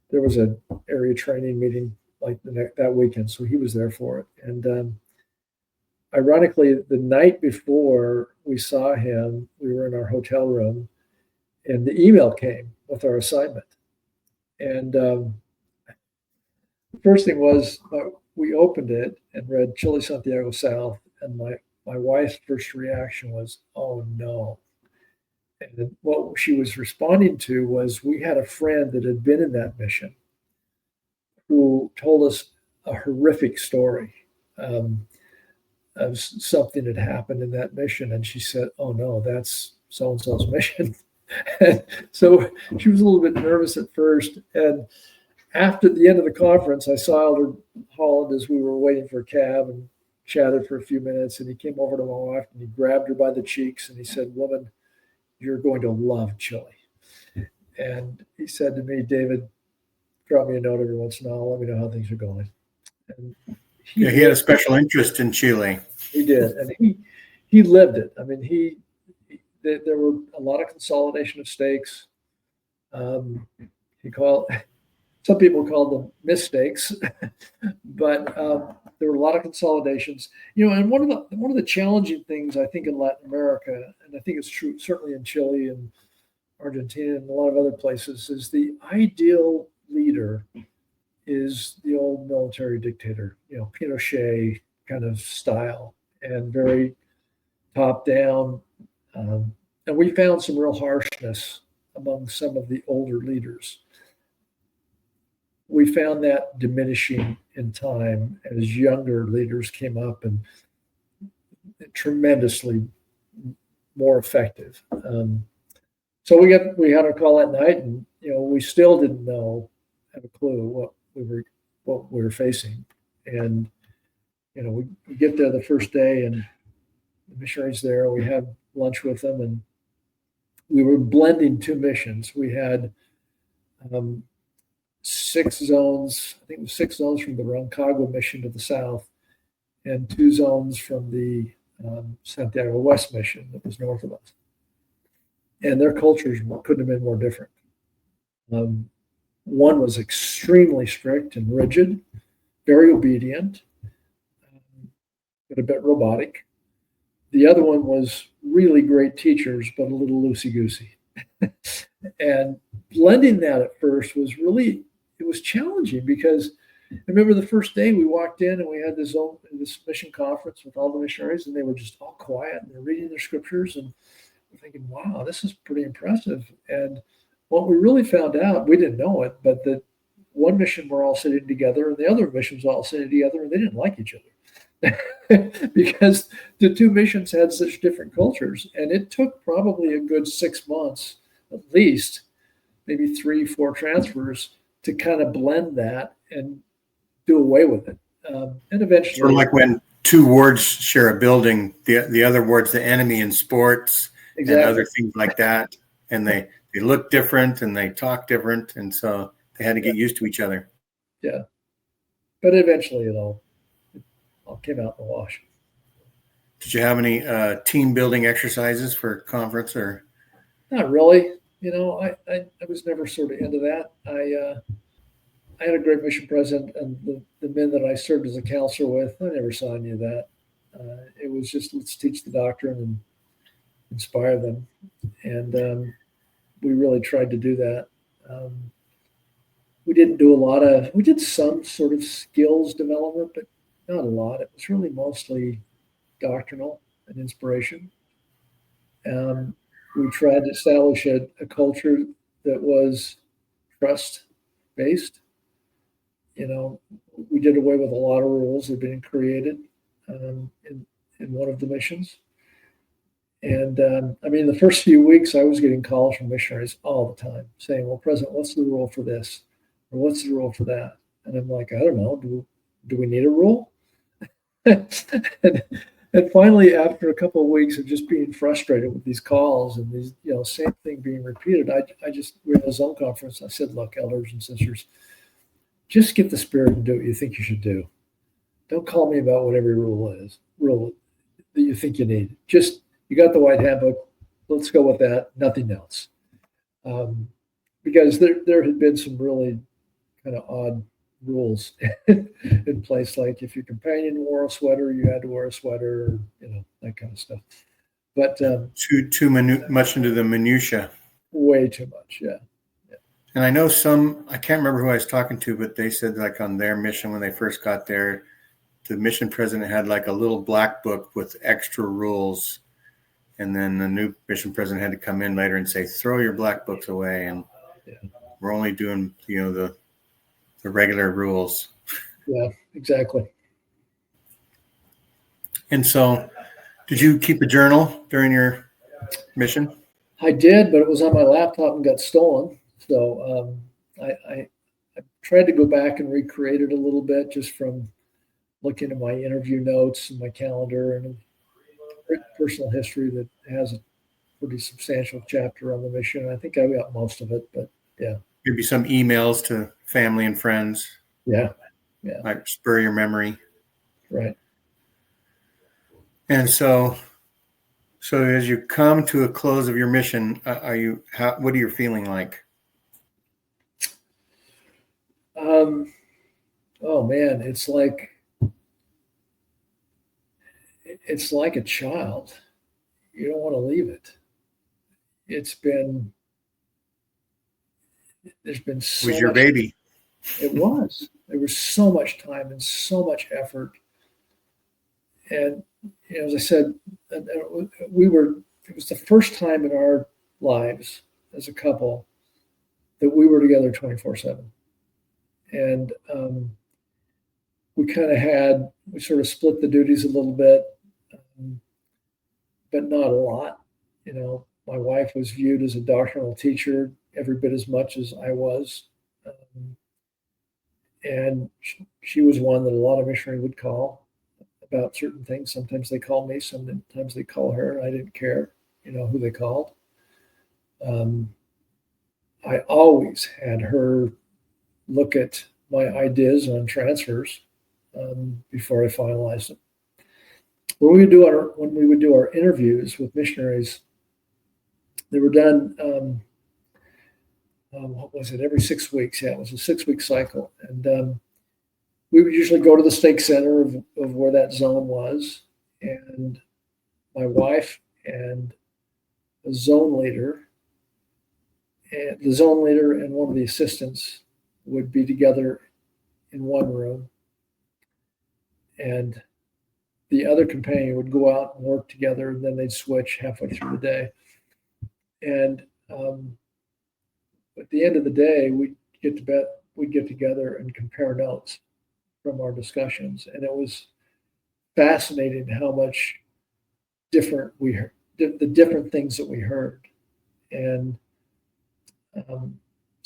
There was an area training meeting like that weekend, so he was there for it. And ironically, the night before we saw him, we were in our hotel room, and the email came with our assignment. And the first thing was we opened it and read Chile Santiago South, and my wife's first reaction was, "Oh no!" And what she was responding to was we had a friend that had been in that mission who told us a horrific story. Of something that happened in that mission. And she said, "Oh no, that's so-and-so's mission." So she was a little bit nervous at first. And after the end of the conference, I saw Elder Holland as we were waiting for a cab and chatted for a few minutes. And he came over to my wife and he grabbed her by the cheeks and he said, "Woman, you're going to love Chile." And he said to me, "David, drop me a note every once in a while. Let me know how things are going." And he had a special interest in Chile. He did, and he lived it. I mean, there were a lot of consolidation of stakes. Some people called them mistakes, but there were a lot of consolidations. And one of the challenging things I think in Latin America, and I think it's true certainly in Chile and Argentina and a lot of other places, is the ideal leader is the old military dictator, Pinochet kind of style, and very top down. And we found some real harshness among some of the older leaders. We found that diminishing in time as younger leaders came up and tremendously more effective. So we had our call that night, and we still didn't have a clue what we were facing. And we get there the first day, and the missionaries there. We had lunch with them, and we were blending two missions. We had 6 zones. I think it was 6 zones from the Rancagua mission to the south, and 2 zones from the Santiago West mission that was north of us. And their cultures couldn't have been more different. One was extremely strict and rigid, very obedient, but a bit robotic. The other one was really great teachers, but a little loosey-goosey. And blending that at first was challenging because I remember the first day we walked in and we had this mission conference with all the missionaries, and they were just all quiet and they're reading their scriptures, and we're thinking, wow, this is pretty impressive. And what we really found out, we didn't know it, but that one mission we're all sitting together and the other missions all sitting together, and they didn't like each other because the 2 missions had such different cultures. And it took probably a good 6 months, at least, maybe 3-4 transfers to kind of blend that and do away with it. And eventually, Sort of like when two wards share a building, the other ward's the enemy in sports and exactly. other things like that. And they look different and they talk different. And so they had to get used to each other. Yeah. But eventually it all came out in the wash. Did you have any team building exercises for conference or? Not really. I was never sort of into that. I had a great mission president, and the men that I served as a counselor with, I never saw any of that. It was just, let's teach the doctrine and inspire them. And we really tried to do that. We didn't do we did some sort of skills development, but not a lot. It was really mostly doctrinal and inspiration. We tried to establish a culture that was trust based. We did away with a lot of rules that had been created in one of the missions. And the first few weeks, I was getting calls from missionaries all the time saying, well, President, what's the rule for this? Or what's the rule for that? And I'm like, I don't know. Do we need a rule? and finally, after a couple of weeks of just being frustrated with these calls and these, same thing being repeated, we were in a zone conference. I said, look, elders and sisters, just get the Spirit and do what you think you should do. Don't call me about what every rule that you think you need. Just, you got the White Handbook. Let's go with that. Nothing else. Because there had been some really kind of odd rules in place. Like if your companion wore a sweater, you had to wear a sweater, that kind of stuff. But too much into the minutia. Way too much. Yeah. And I know I can't remember who I was talking to, but they said like on their mission when they first got there, the mission president had like a little black book with extra rules. And then the new mission president had to come in later and say, throw your black books away. And we're only doing, the regular rules. Yeah, exactly. And so did you keep a journal during your mission? I did, but it was on my laptop and got stolen. So I tried to go back and recreate it a little bit just from looking at my interview notes and my calendar and a personal history that has a pretty substantial chapter on the mission. I think I got most of it, but yeah. Maybe some emails to family and friends. Yeah. Might spur your memory. Right. And so as you come to a close of your mission, what are you feeling like? Oh man, it's like a child. You don't want to leave it. There's been so was your much, baby. It was. There was so much time and so much effort. And as I said, it was the first time in our lives as a couple that we were together 24/7. And we sort of split the duties a little bit, but not a lot. My wife was viewed as a doctrinal teacher every bit as much as I was. And she was one that a lot of missionaries would call about certain things. Sometimes they called me, sometimes they call her. I didn't care, who they called. I always had her look at my ideas on transfers before I finalized them. When we would do our interviews with missionaries, they were done. What was it? Every 6 weeks. Yeah, it was a 6-week cycle, and we would usually go to the stake center of where that zone was, and my wife and the zone leader and one of the assistants would be together in one room, and the other companion would go out and work together, and then they'd switch halfway through the day. And at the end of the day, we'd get together and compare notes from our discussions, and it was fascinating how much different we heard, the different things that we heard. And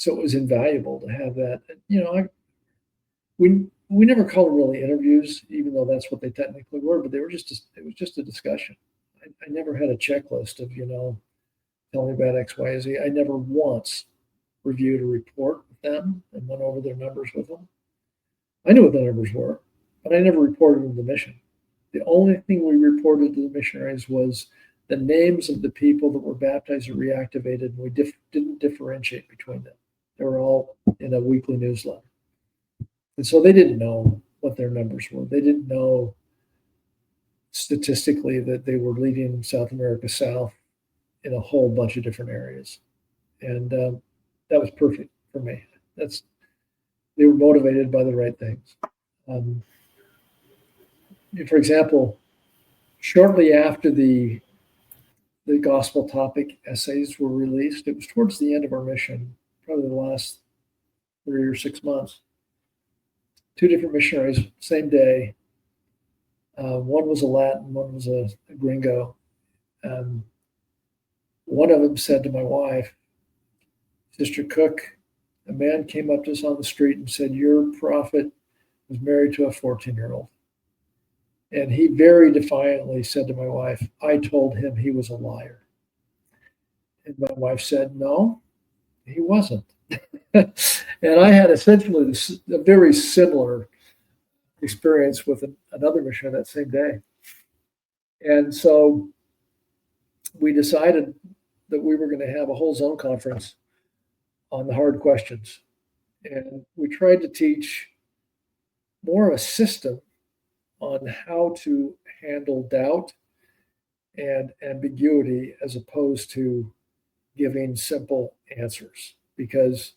So it was invaluable to have that. We never called them really interviews, even though that's what they technically were, but it was just a discussion. I never had a checklist of, tell me about X, Y, Z. I never once reviewed a report with them and went over their numbers with them. I knew what the numbers were, but I never reported them to the mission. The only thing we reported to the missionaries was the names of the people that were baptized or reactivated, and we didn't differentiate between them. They were all in a weekly newsletter. And so they didn't know what their numbers were. They didn't know statistically that they were leading South America South in a whole bunch of different areas. And that was perfect for me. They were motivated by the right things. For example, shortly after the gospel topic essays were released, it was towards the end of our mission, probably the last 3 or 6 months. 2 different missionaries, same day. One was a Latin, one was a gringo. One of them said to my wife, Sister Cook, a man came up to us on the street and said, your prophet was married to a 14-year-old. And he very defiantly said to my wife, I told him he was a liar. And my wife said, no, he wasn't. And I had essentially a very similar experience with another missionary that same day. And so we decided that we were going to have a whole zone conference on the hard questions. And we tried to teach more of a system on how to handle doubt and ambiguity as opposed to giving simple answers. Because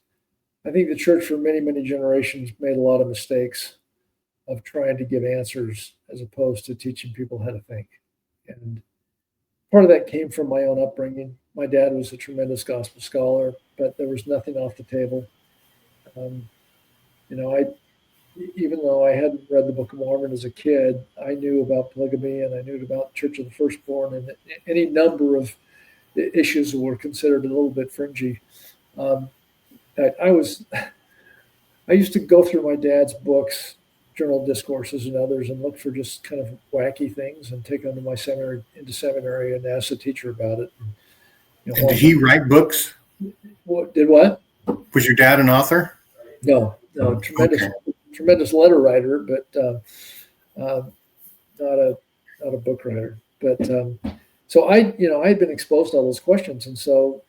I think the church for many, many generations made a lot of mistakes of trying to give answers as opposed to teaching people how to think. And part of that came from my own upbringing. My dad was a tremendous gospel scholar, but there was nothing off the table. Even though I hadn't read the Book of Mormon as a kid, I knew about polygamy and I knew about Church of the Firstborn and any number of issues that were considered a little bit fringy. I used to go through my dad's books, Journal Discourses and others, and look for just kind of wacky things and take them into seminary and ask the teacher about it. And did he write books? Did what? Was your dad an author? No, tremendous letter writer, but not a book writer. But so I'd been exposed to all those questions, and so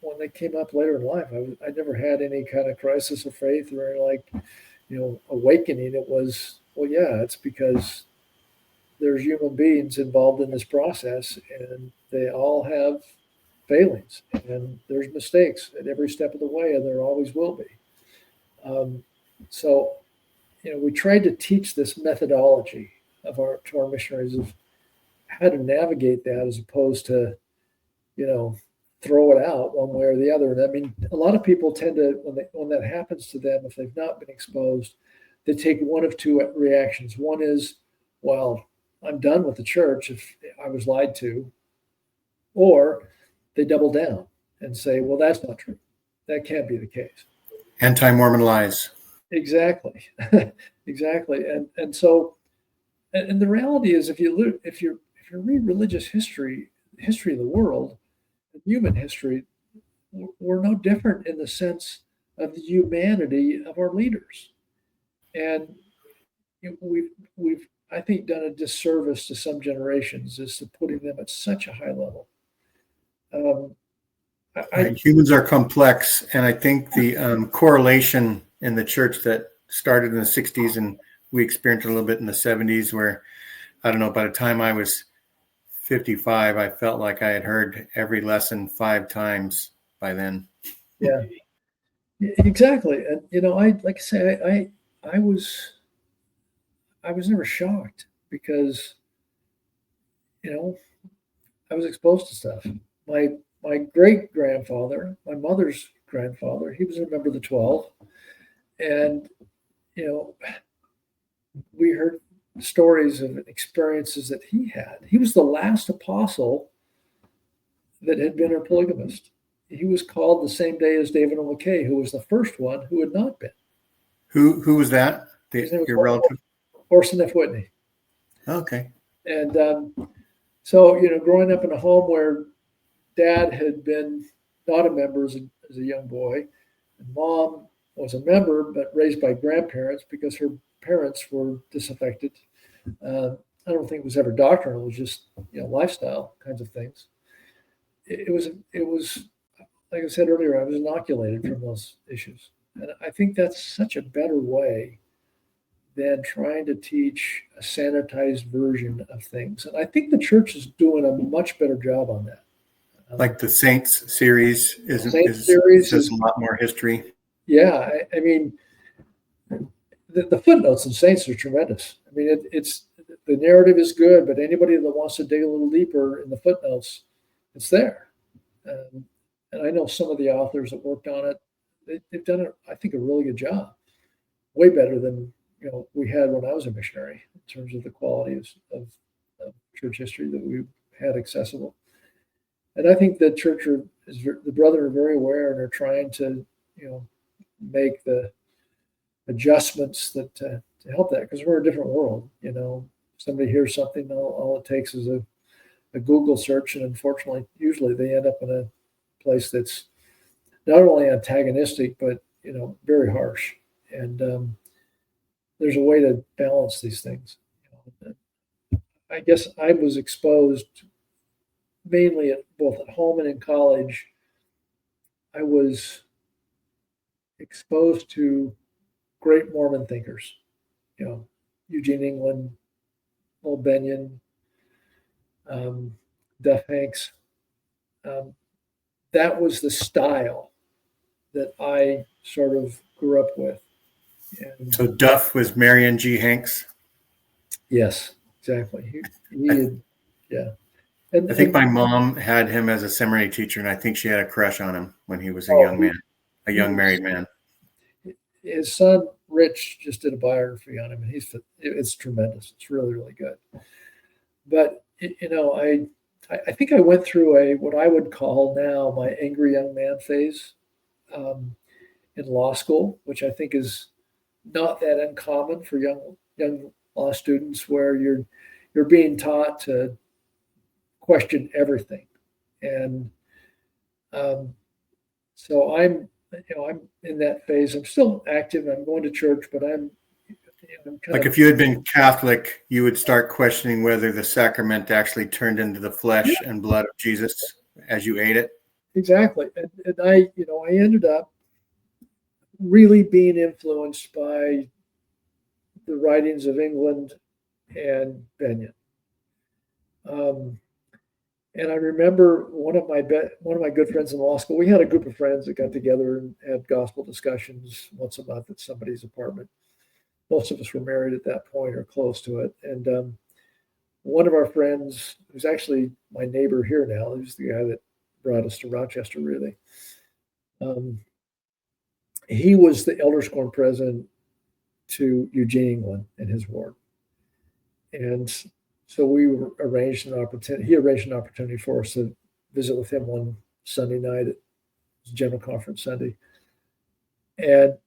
when they came up later in life, I never had any kind of crisis of faith or any awakening. It was, well, yeah, it's because there's human beings involved in this process, and they all have failings, and there's mistakes at every step of the way, and there always will be. So we tried to teach this methodology to our missionaries of how to navigate that as opposed to, throw it out one way or the other. And I mean, a lot of people tend to, when that happens to them, if they've not been exposed, they take one of 2 reactions. One is, well, I'm done with the church if I was lied to, or they double down and say, well, that's not true. That can't be the case. Anti-Mormon lies. Exactly. Exactly. And so, and the reality is, if you read religious history of the world, human history, we're no different in the sense of the humanity of our leaders. And we've I think done a disservice to some generations as to putting them at such a high level. Humans are complex, and I think the correlation in the church that started in the 60s and we experienced a little bit in the 70s, where, I don't know, by the time I was 55, I felt like I had heard every lesson 5 times by then. Yeah, exactly. And I was never shocked because I was exposed to stuff. My great grandfather, my mother's grandfather, he was a member of the 12, and we heard stories of experiences that he had. He was the last apostle that had been a polygamist. he was called the same day as David O. McKay, who was the first one who had not been. Who was that? His name was Your relative? Orson F. Whitney. Okay. And so, growing up in a home where Dad had been not a member as a young boy, and Mom was a member but raised by grandparents because her parents were disaffected. I don't think it was ever doctrinal; it was just lifestyle kinds of things. It was like I said earlier, I was inoculated from those issues, and I think that's such a better way than trying to teach a sanitized version of things. And I think the church is doing a much better job on that. Like the Saints series Saints series says a lot more history. Yeah, I mean, the footnotes in Saints are tremendous. I mean, it's the narrative is good, but anybody that wants to dig a little deeper in the footnotes, it's there. And I know some of the authors that worked on it, they've done, I think, a really good job. Way better than we had when I was a missionary in terms of the quality of church history that we had accessible. And I think the church the brethren are very aware, and are trying to make the adjustments that to help that, because we're a different world. Somebody hears something, all it takes is a Google search, and unfortunately, usually they end up in a place that's not only antagonistic but very harsh. And there's a way to balance these things. I guess I was exposed mainly both at home and in college. I was exposed to great Mormon thinkers, Eugene England, Old Benyon, Duff Hanks. That was the style that I sort of grew up with. And so Duff was Marion G. Hanks? Yes, exactly. He had, yeah. And I think my mom had him as a seminary teacher, and I think she had a crush on him when he was a young married man. His son Rich just did a biography on him, and it's tremendous. It's really, really good. But I think I went through what I would call now my angry young man phase in law school, which I think is not that uncommon for young law students, where you're being taught to question everything. And so I'm in that phase. I'm still active. I'm going to church, but I'm like if you had been Catholic, you would start questioning whether the sacrament actually turned into the flesh and blood of Jesus as you ate it. Exactly. And I ended up really being influenced by the writings of England and Benyon. And I remember one of my good friends in law school. We had a group of friends that got together and had gospel discussions once a month at somebody's apartment. Most of us were married at that point or close to it. And one of our friends, who's actually my neighbor here now, who's the guy that brought us to Rochester, really. He was the Elders Quorum president to Eugene England in his ward. And so we arranged an opportunity. He arranged an opportunity for us to visit with him one Sunday night at General Conference Sunday. And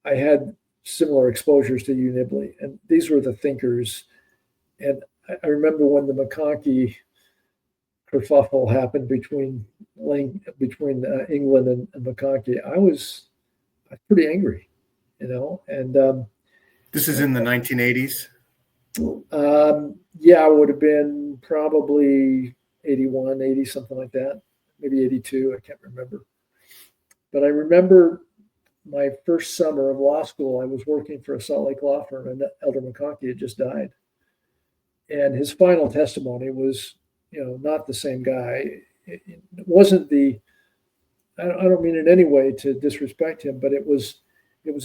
I had similar exposures to Hugh Nibley. And these were the thinkers. And I remember when the McConkie kerfuffle happened between England and McConkie, I was pretty angry, And this is in the 1980s. Yeah, it would have been probably 81, 80, something like that, maybe 82. I can't remember. But I remember my first summer of law school, I was working for a Salt Lake law firm, and Elder McConkie had just died. And his final testimony was, not the same guy. It wasn't I don't mean in any way to disrespect him, but it was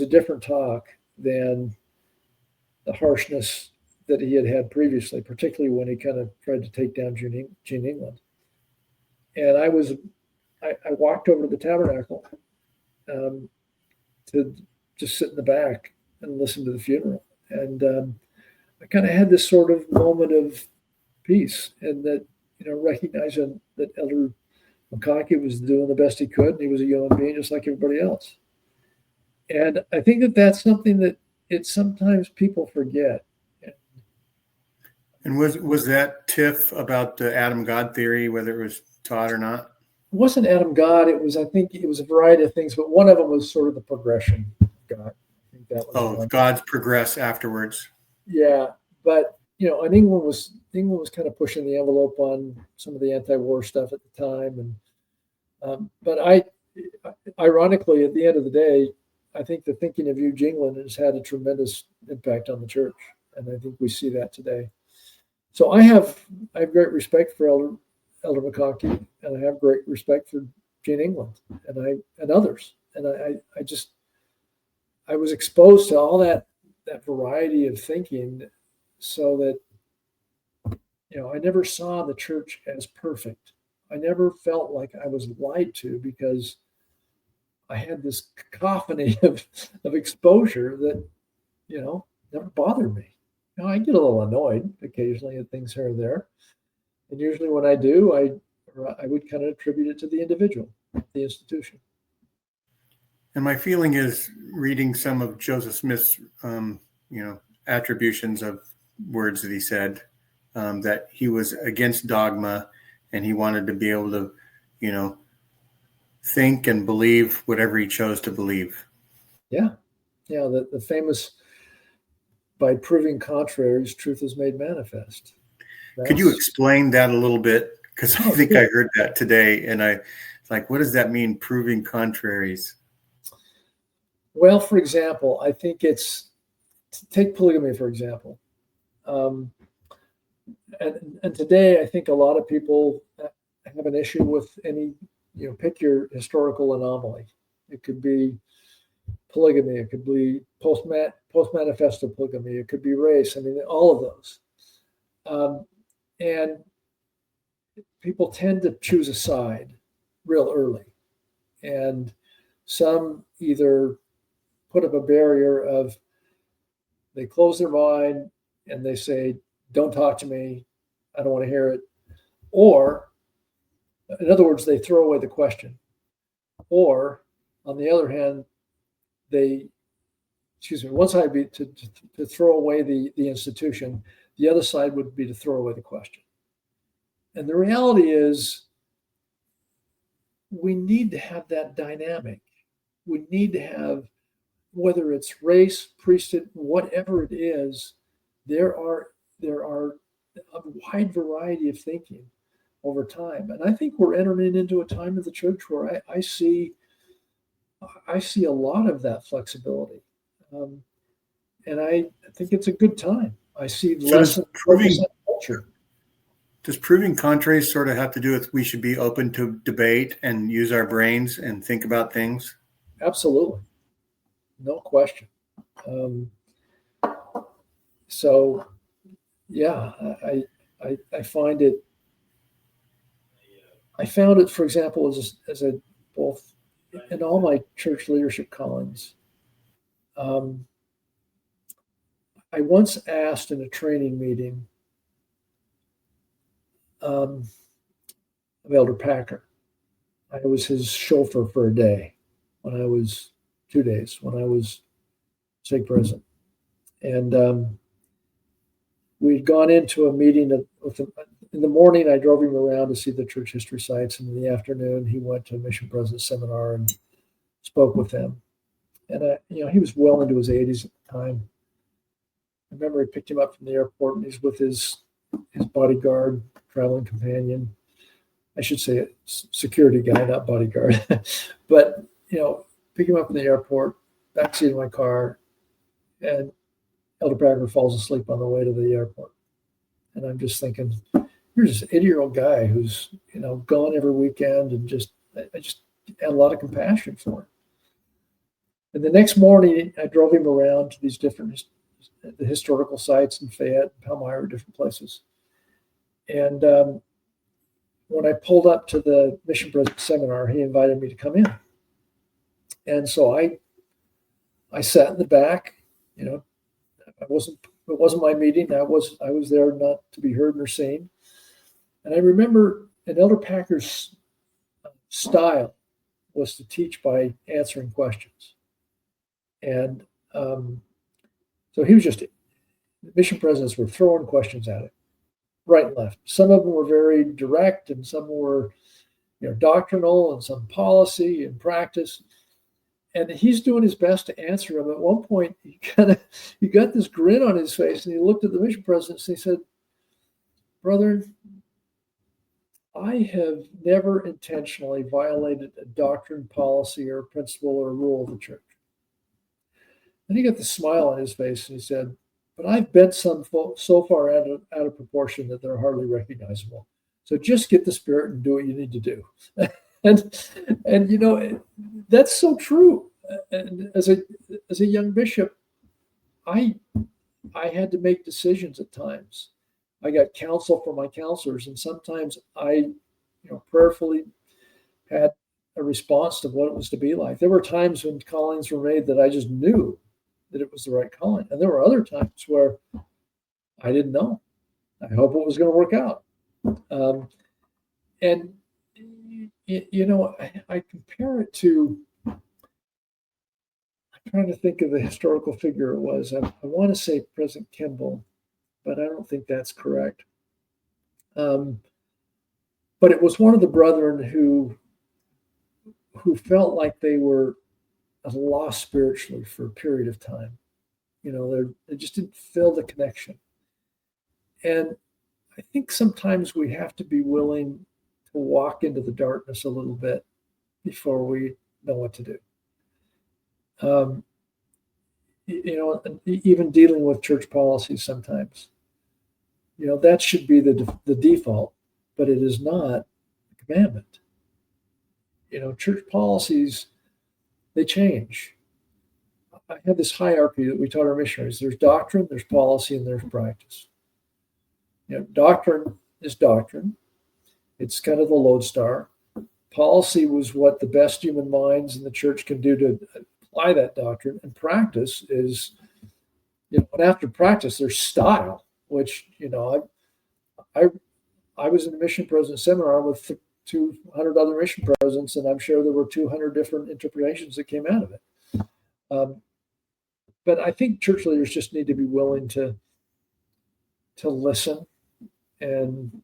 a different talk than the harshness that he had previously, particularly when he kind of tried to take down Gene England. And I walked over to the tabernacle to just sit in the back and listen to the funeral. And I kind of had this sort of moment of peace, and that, recognizing that Elder McConaughey was doing the best he could, and he was a human being just like everybody else. And I think that that's something that sometimes people forget. And was that tiff about the Adam God theory, whether it was taught or not? It wasn't Adam God. I think it was a variety of things, but one of them was sort of the progression of God. I think that was one. Gods progress afterwards. Yeah, but and England was kind of pushing the envelope on some of the anti-war stuff at the time, and but ironically, at the end of the day, I think the thinking of Hugh England has had a tremendous impact on the church, and I think we see that today. So I have great respect for Elder McConaughey, and I have great respect for Gene England and others, and I was exposed to all that variety of thinking, so that I never saw the church as perfect. I never felt like I was lied to, because I had this cacophony of exposure that never bothered me. I get a little annoyed occasionally at things here and there, and usually when I do, I would kind of attribute it to the individual, the institution. And my feeling is, reading some of Joseph Smith's, attributions of words that he said, that he was against dogma, and he wanted to be able to, think and believe whatever he chose to believe. Yeah. The famous, by proving contraries, truth is made manifest. Could you explain that a little bit? Because I think I heard that today, and what does that mean, proving contraries? Well, for example, I think take polygamy, for example. And today, I think a lot of people have an issue with any, pick your historical anomaly. It could be polygamy. It could be post-manifesto polygamy. It could be race. I mean, all of those. And people tend to choose a side real early. And some either put up a barrier of, they close their mind and they say, don't talk to me, I don't want to hear it. Or, in other words, they throw away the question. Or, on the other hand, one side would be to throw away the institution. The other side would be to throw away the question. And the reality is, we need to have that dynamic. We need to have, whether it's race, priesthood, whatever it is, there are a wide variety of thinking over time. And I think we're entering into a time of the church where I see a lot of that flexibility. And I think it's a good time. I see less culture. Does proving contraries sort of have to do with, we should be open to debate and use our brains and think about things? Absolutely. No question. So, yeah, I find it. I found it, for example, as a both in all my church leadership callings. I once asked in a training meeting of Elder Packer. I was his chauffeur for a day when I was 2 days when I was stake president. And we'd gone into a meeting in the morning. I drove him around to see the church history sites, and in the afternoon he went to a mission president seminar and spoke with them. And he was well into his 80s at the time. I remember I picked him up from the airport, and he's with his bodyguard, traveling companion. I should say security guy, not bodyguard. But pick him up from the airport, backseat of my car, and Elder Packer falls asleep on the way to the airport. And I'm just thinking, here's this 80-year-old guy who's gone every weekend, and I just had a lot of compassion for him. And the next morning, I drove him around to these different the historical sites in Fayette, Palmyra, different places. And when I pulled up to the mission president seminar, he invited me to come in. And so I sat in the back. It wasn't my meeting. I was there not to be heard nor seen. And I remember in Elder Packer's style was to teach by answering questions. And so he was just, mission presidents were throwing questions at him, right and left. Some of them were very direct, and some were, doctrinal, and some policy and practice. And he's doing his best to answer them. At one point, he got this grin on his face, and he looked at the mission presidents and he said, "Brother, I have never intentionally violated a doctrine, policy, or principle or rule of the church." And he got the smile on his face and he said, "But I've bent some so far out of proportion that they're hardly recognizable. So just get the Spirit and do what you need to do." and that's so true. And as a young bishop, I had to make decisions at times. I got counsel from my counselors, and sometimes I, prayerfully had a response to what it was to be like. There were times when callings were made that I just knew that it was the right calling, and there were other times where I didn't know. I hope it was going to work out. And I compare it to. I'm trying to think of the historical figure it was. I want to say President Kimball, but I don't think that's correct. But it was one of the brethren who felt like they were lost spiritually for a period of time. They just didn't feel the connection. And I think sometimes we have to be willing to walk into the darkness a little bit before we know what to do. Even dealing with church policies sometimes, that should be the default, but it is not a commandment. Church policies, they change. I have this hierarchy that we taught our missionaries. There's doctrine, there's policy, and there's practice. Doctrine is doctrine. It's kind of the lodestar. Policy was what the best human minds in the church can do to apply that doctrine. And practice is, and after practice, there's style, which, I was in the mission president seminar with 200 other mission presidents, and I'm sure there were 200 different interpretations that came out of it. But I think church leaders just need to be willing to listen and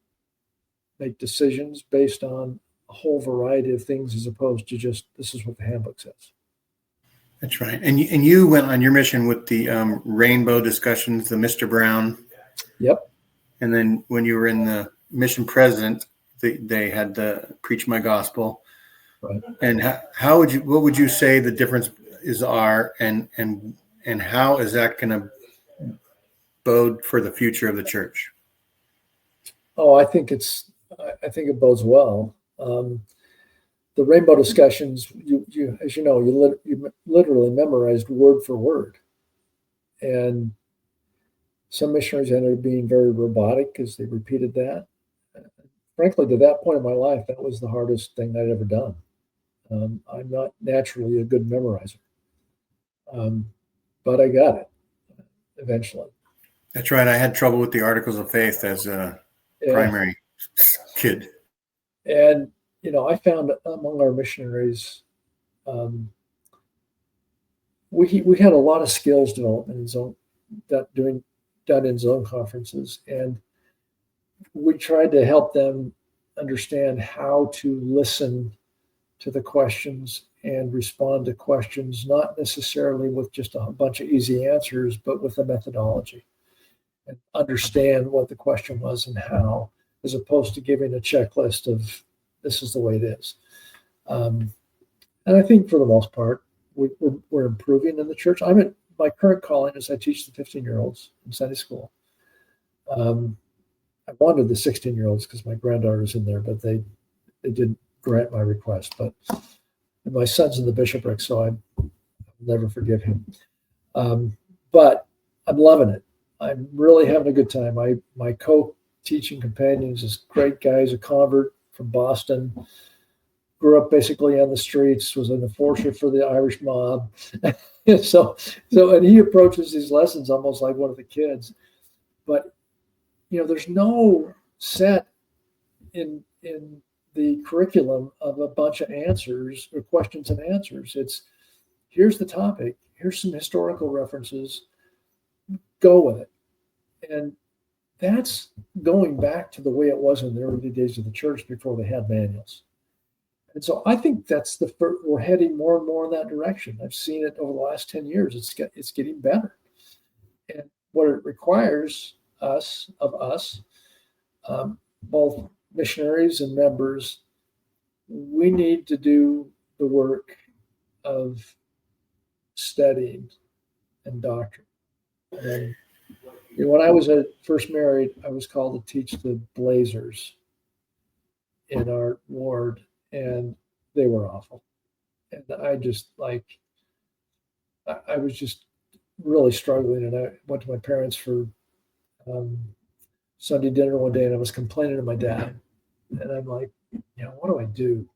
make decisions based on a whole variety of things, as opposed to just, this is what the handbook says. That's right. And you went on your mission with the rainbow discussions, the Mr. Brown. Yep. And then when you were in the mission president, they had the Preach My Gospel. Right. And what would you say the differences are, and how is that going to bode for the future of the church? Oh, I think it bodes well. The rainbow discussions, you as you know, you literally memorized word for word, and some missionaries ended up being very robotic because they repeated that. Frankly, to that point in my life, that was the hardest thing I'd ever done. I'm not naturally a good memorizer, but I got it eventually. That's right. I had trouble with the Articles of Faith as a primary kid. And, I found among our missionaries, we had a lot of skills development in zone, done in zone conferences. And we tried to help them understand how to listen to the questions and respond to questions, not necessarily with just a bunch of easy answers, but with a methodology, and understand what the question was and how, as opposed to giving a checklist of this is the way it is. And I think for the most part, we're improving in the church. My current calling is I teach the 15-year-olds in Sunday school. I wanted the 16-year-olds because my granddaughter's in there, but they didn't grant my request. But my son's in the bishopric, so I'll never forgive him. But I'm loving it. I'm really having a good time. My co-teaching companion is this great guy. He's a convert from Boston. Grew up basically on the streets. Was an enforcer for the Irish mob. so and he approaches these lessons almost like one of the kids. But there's no set in the curriculum of a bunch of answers or questions and answers. It's here's the topic, here's some historical references, go with it. And that's going back to the way it was in the early days of the church before they had manuals. And so I think that's we're heading more and more in that direction. I've seen it over the last 10 years. It's getting better. And what it requires of us, both missionaries and members, we need to do the work of studying and doctrine. And when I was first married, I was called to teach the Blazers in our ward, and they were awful. And I was just really struggling. And I went to my parents for Sunday dinner one day, and I was complaining to my dad. And I'm like, what do I do?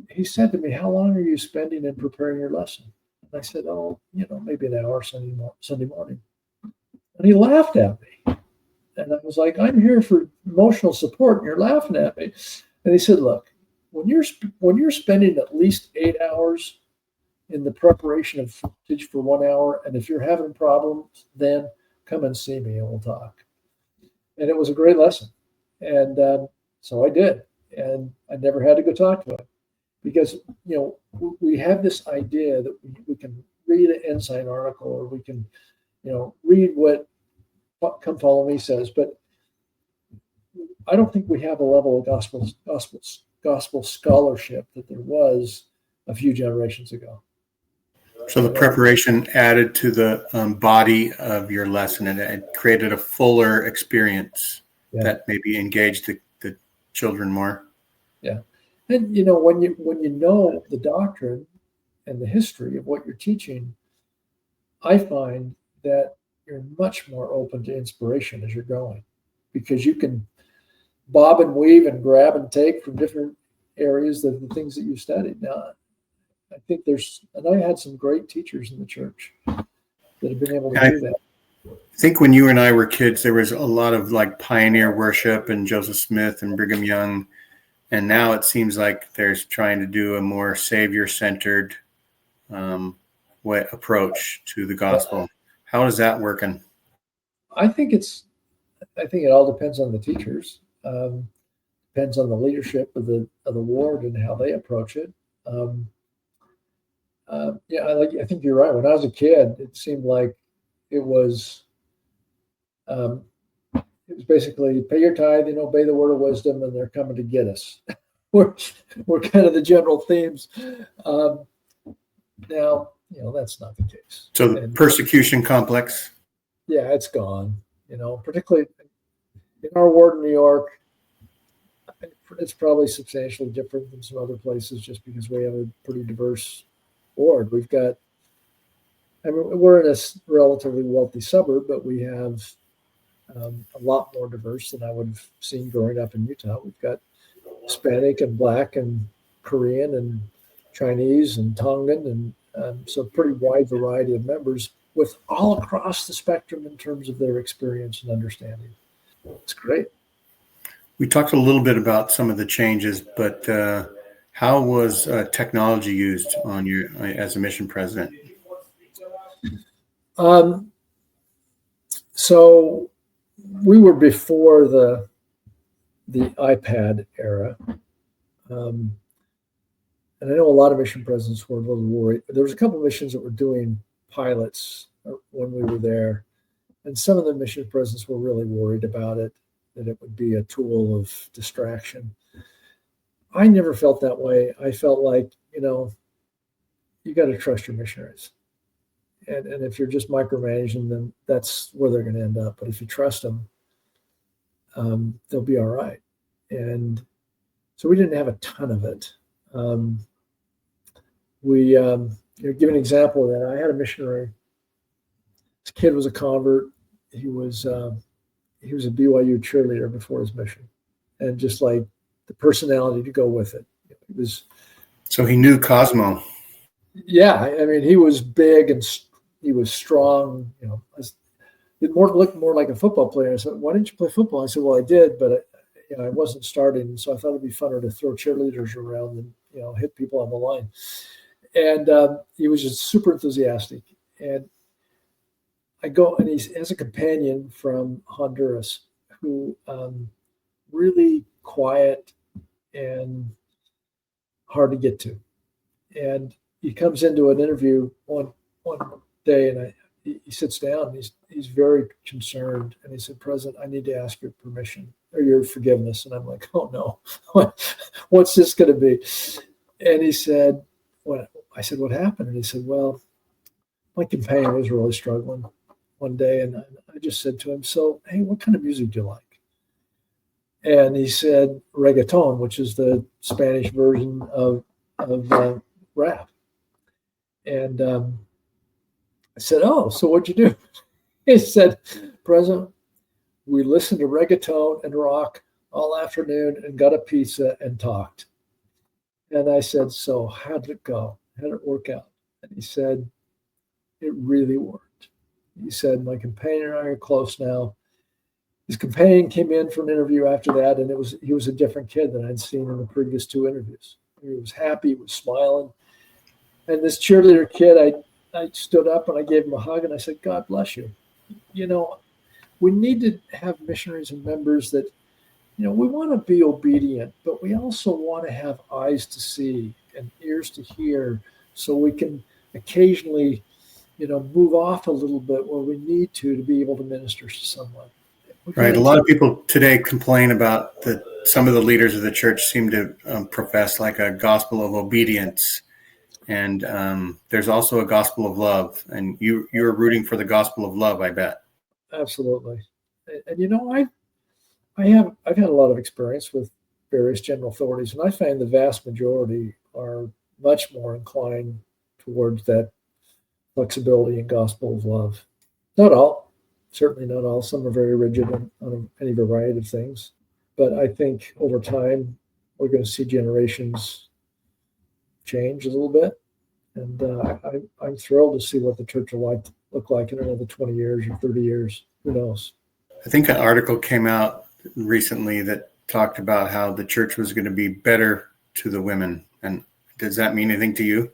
He said to me, how long are you spending in preparing your lesson? And I said, maybe an hour Sunday morning. And he laughed at me. And I was like, I'm here for emotional support, and you're laughing at me. And he said, look, when you're spending at least 8 hours in the preparation of teach for 1 hour, and if you're having problems, then come and see me and we'll talk. And it was a great lesson. And so I did. And I never had to go talk to him because, we have this idea that we can read an Ensign article, or we can, read what Come Follow Me says, but I don't think we have a level of gospel scholarship that there was a few generations ago. So the preparation added to the body of your lesson, and it created a fuller experience that maybe engaged the children more. Yeah. And, when you know the doctrine and the history of what you're teaching, I find that you're much more open to inspiration as you're going, because you can bob and weave and grab and take from different areas of the things that you studied. Now, I think and I had some great teachers in the church that have been able to do that. I think when you and I were kids, there was a lot of pioneer worship and Joseph Smith and Brigham Young. And now it seems like there's trying to do a more Savior-centered approach to the gospel. How is that working? I think it all depends on the teachers. Depends on the leadership of the ward and how they approach it. I think you're right. When I was a kid, it seemed like it was basically pay your tithe and obey the word of wisdom, and they're coming to get us. we're kind of the general themes. Now, that's not the case. So the persecution complex? Yeah, it's gone. Particularly in our ward in New York, it's probably substantially different than some other places just because we have a pretty diverse ward. We're in a relatively wealthy suburb, but we have a lot more diverse than I would have seen growing up in Utah. We've got Hispanic and Black and Korean and Chinese and Tongan, and so a pretty wide variety of members with all across the spectrum in terms of their experience and understanding. It's great. We talked a little bit about some of the changes, but how was technology used on you as a mission president? So we were before the iPad era. And I know a lot of mission presidents were a little worried. There was a couple of missions that were doing pilots when we were there. And some of the mission presidents were really worried about it, that it would be a tool of distraction. I never felt that way. I felt like, you got to trust your missionaries. And if you're just micromanaging them, that's where they're going to end up. But if you trust them, they'll be all right. And so we didn't have a ton of it. Give an example of that. I had a missionary. This kid was a convert. He was a BYU cheerleader before his mission, and just like the personality to go with it. So he knew Cosmo. Yeah, he was big and he was strong. It looked more like a football player. I said, "Why didn't you play football?" I said, "Well, I did, but I wasn't starting, so I thought it'd be funner to throw cheerleaders around than hit people on the line. And he was just super enthusiastic. And I go, and he has a companion from Honduras who really quiet and hard to get to. And he comes into an interview one day, and he sits down. And he's very concerned, and he said, "President, I need to ask your permission or your forgiveness." And I'm like, "Oh no, what's this going to be?" And he said, "What?" I said, "What happened?" And he said, "Well, my companion was really struggling one day, and I just said to him, 'So, hey, what kind of music do you like?'" And he said, "Reggaeton," which is the Spanish version of rap. And I said, "Oh, so what'd you do?" He said, "President, we listened to reggaeton and rock all afternoon and got a pizza and talked." And I said, "So how did it go? How did it work out?" And he said, "It really worked." He said, "My companion and I are close now." His companion came in for an interview after that, and he was a different kid than I'd seen in the previous two interviews. He was happy, he was smiling. And this cheerleader kid, I stood up and I gave him a hug and I said, "God bless you." We need to have missionaries and members that, we want to be obedient, but we also want to have eyes to see and ears to hear so we can occasionally, move off a little bit where we need to be able to minister to someone. Right. A lot of people today complain about that some of the leaders of the church seem to profess like a gospel of obedience. And there's also a gospel of love. And you're rooting for the gospel of love, I bet. Absolutely. And I've had a lot of experience with various general authorities, and I find the vast majority are much more inclined towards that flexibility and gospel of love. Not all, certainly not all. Some are very rigid on any variety of things. But I think over time, we're going to see generations change a little bit. And I'm thrilled to see what the church will look like in another 20 years or 30 years. Who knows? I think an article came out recently that talked about how the church was going to be better to the women. And does that mean anything to you?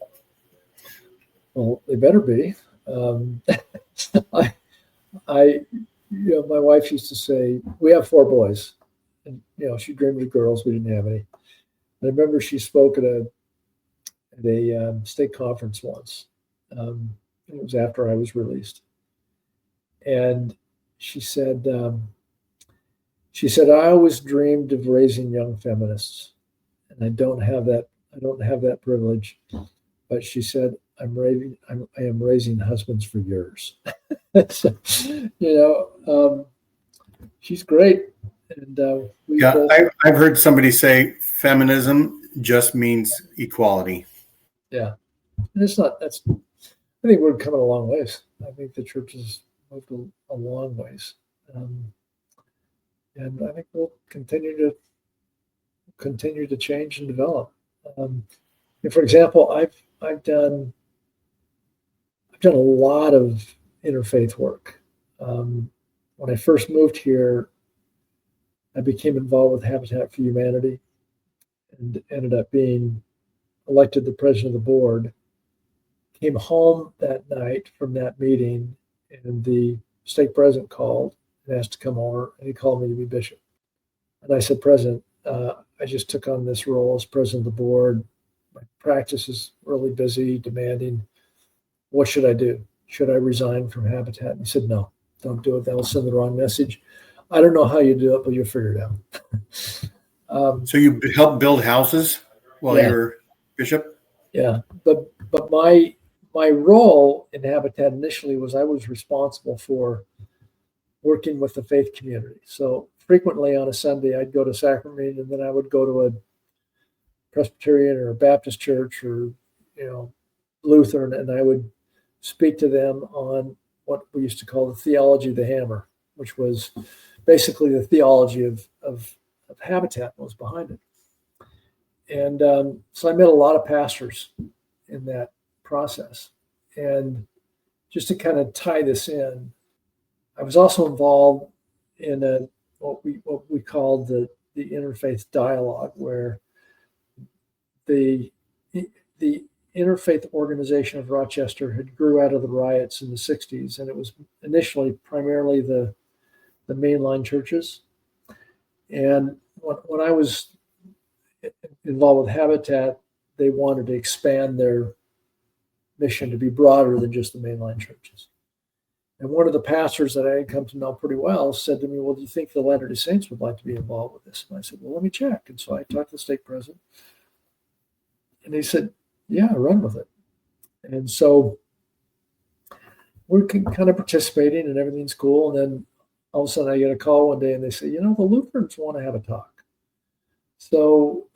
Well, they better be. My wife used to say, we have 4 boys, and she dreamed of girls. We didn't have any. I remember she spoke at a state conference once. It was after I was released, and she said, "I always dreamed of raising young feminists, and I don't have that. I don't have that privilege." But she said, I am raising husbands for yours." So, she's great. And I've heard somebody say feminism just means equality. Yeah. And it's not, I think we're coming a long ways. I think the church has moved a long ways. And I think we'll continue to change and develop. For example, I've done a lot of interfaith work. When I first moved here, I became involved with Habitat for Humanity and ended up being elected the president of the board. Came home that night from that meeting, and the stake president called and asked to come over, and he called me to be bishop. And I said, "President, I just took on this role as president of the board. My practice is really busy, demanding. What should I do? Should I resign from Habitat?" And he said, "No, don't do it. That will send the wrong message. I don't know how you do it, but you'll figure it out." So you helped build houses while you were bishop? Yeah, but my role in Habitat initially was I was responsible for working with the faith community. So frequently on a Sunday, I'd go to sacrament meeting, and then I would go to a Presbyterian or a Baptist church or Lutheran, and I would speak to them on what we used to call the theology of the hammer, which was basically the theology of Habitat was behind it. And so I met a lot of pastors in that process. And just to kind of tie this in, I was also involved in what we called the the interfaith dialogue, where the Interfaith Organization of Rochester had grew out of the riots in the 60s, and it was initially primarily the mainline churches. And when I was involved with Habitat, they wanted to expand their mission to be broader than just the mainline churches. And one of the pastors that I had come to know pretty well said to me, well, do you think the Latter-day Saints would like to be involved with this? And I said, well, let me check. And so I talked to the stake president, and he said, yeah, run with it. And so we're kind of participating and everything's cool. And then all of a sudden I get a call one day and they say, the Lutherans want to have a talk. So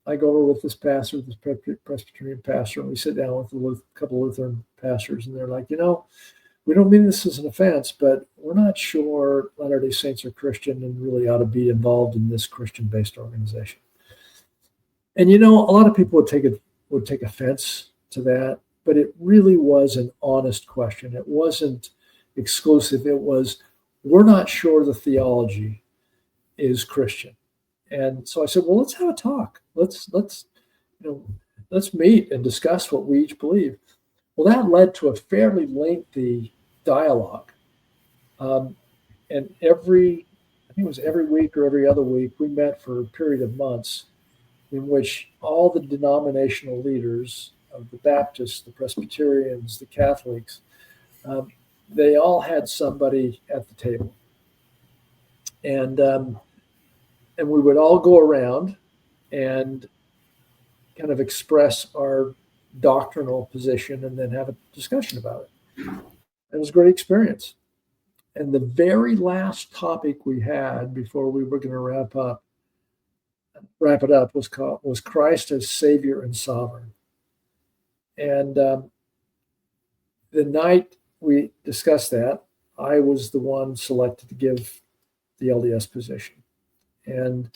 I go over with this pastor, this Presbyterian pastor, and we sit down with a couple of Lutheran pastors, and they're like, we don't mean this as an offense, but we're not sure Latter-day Saints are Christian and really ought to be involved in this Christian-based organization. And a lot of people would take offense to that, but it really was an honest question. It wasn't exclusive. It was, we're not sure the theology is Christian. And so I said, well, let's have a talk. Let's meet and discuss what we each believe. Well, that led to a fairly lengthy dialogue. And I think it was every week or every other week, we met for a period of months in which all the denominational leaders of the Baptists, the Presbyterians, the Catholics, they all had somebody at the table. And we would all go around and kind of express our doctrinal position and then have a discussion about it. It was a great experience. And the very last topic we had before we were going to wrap it up was Christ as Savior and Sovereign. And the night we discussed that, I was the one selected to give the LDS position. And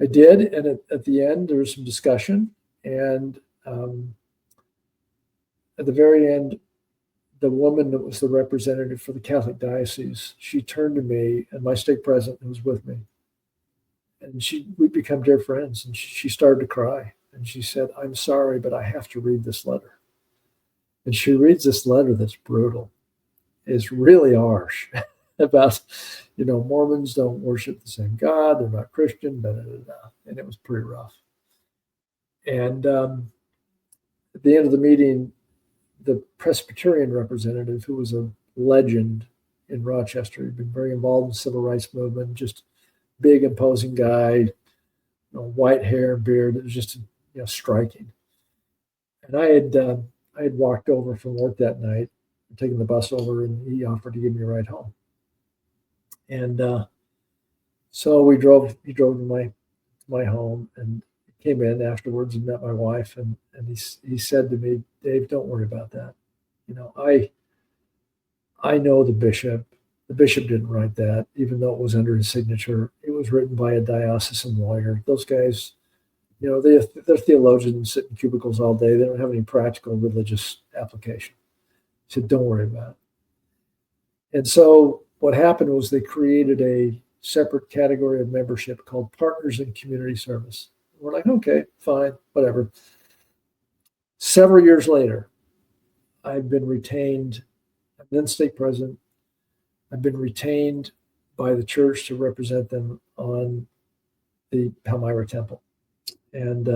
I did, and at the end, there was some discussion. And at the very end, the woman that was the representative for the Catholic diocese, she turned to me, and my stake president who was with me, and we'd become dear friends. And she started to cry, and she said, "I'm sorry, but I have to read this letter." And she reads this letter that's brutal. It's really harsh about, Mormons don't worship the same God. They're not Christian, and it was pretty rough. And at the end of the meeting, the Presbyterian representative, who was a legend in Rochester, he'd been very involved in the civil rights movement, just big, imposing guy, white hair and beard. It was just, striking. And I had walked over from work that night, taken the bus over, and he offered to give me a ride home. And so he drove to my home, and came in afterwards and met my wife, and he said to me, "Dave, don't worry about that. I know the bishop. The bishop didn't write that, even though it was under his signature. It was written by a diocesan lawyer. Those guys, they're theologians and sit in cubicles all day. They don't have any practical religious application." He said, "Don't worry about it." And so what happened was they created a separate category of membership called Partners in Community Service. We're like, okay, fine, whatever. Several years later, I've been retained. I'm then stake president. I've been retained by the church to represent them on the Palmyra Temple. And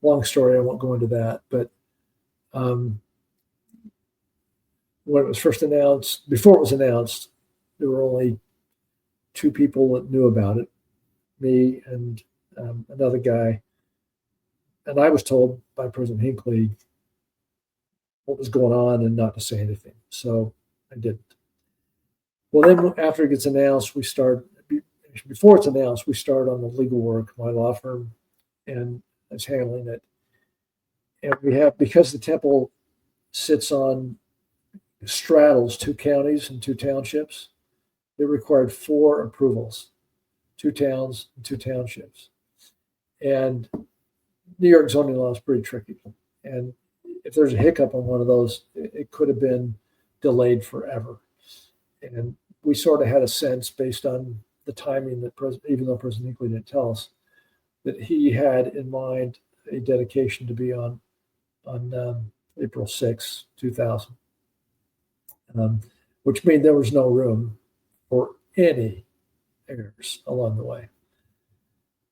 long story, I won't go into that. But when it was first announced, before it was announced, there were only two people that knew about it, me and another guy. And I was told by President Hinckley what was going on and not to say anything. So I didn't. Well, then after it gets announced, before it's announced, we start on the legal work, my law firm, and is handling it. And because the temple straddles two counties and two townships, it required 4 approvals, 2 towns and 2 townships. And New York zoning law is pretty tricky. And if there's a hiccup on one of those, it could have been delayed forever. And we sort of had a sense based on the timing that even though President Hinckley didn't tell us, that he had in mind a dedication to be on April 6, 2000, which means there was no room for any errors along the way.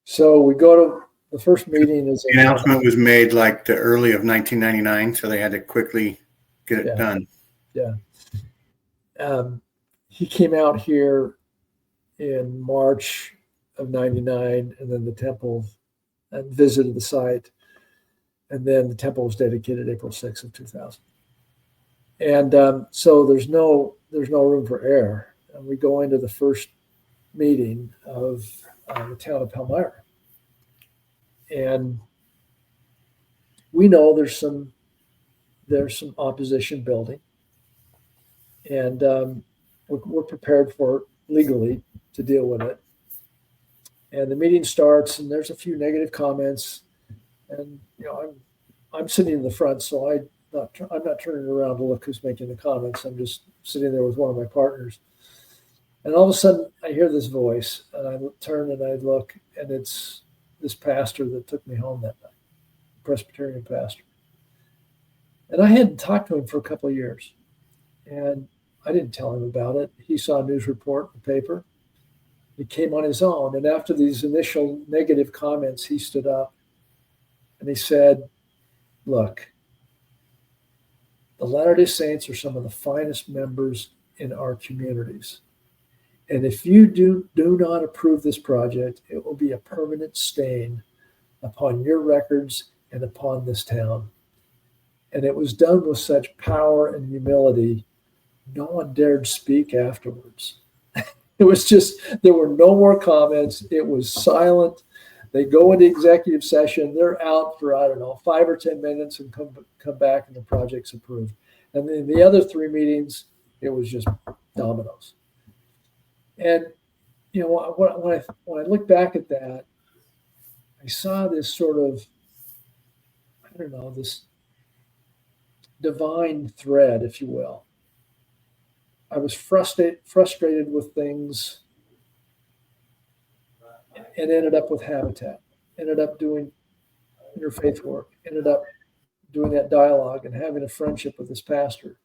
So we go to the first meeting. The announcement was made like the early of 1999, so they had to quickly get it done. Yeah. He came out here in March of 99, and then the temple, and visited the site. And then the temple was dedicated April 6th of 2000. And so there's no room for error. And we go into the first meeting of the town of Palmyra. And we know there's some opposition building. And we're prepared for legally to deal with it. And the meeting starts, and there's a few negative comments. And I'm sitting in the front, so I'm not turning around to look who's making the comments. I'm just sitting there with one of my partners. And all of a sudden, I hear this voice, and I turn and I look, and it's this pastor that took me home that night, Presbyterian pastor. And I hadn't talked to him for a couple of years, and I didn't tell him about it. He saw a news report in the paper. He came on his own, and after these initial negative comments, he stood up and he said, "Look, the Latter-day Saints are some of the finest members in our communities. And if you do not approve this project, it will be a permanent stain upon your records and upon this town." And it was done with such power and humility, no one dared speak afterwards. It was just, there were no more comments. It was silent. They go into executive session. They're out for, 5 or 10 minutes and come back, and the project's approved. And then the other 3 meetings, it was just dominoes. And, when I look back at that, I saw this sort of, this divine thread, if you will. I was frustrated with things, and ended up with Habitat, ended up doing interfaith work, ended up doing that dialogue and having a friendship with this pastor.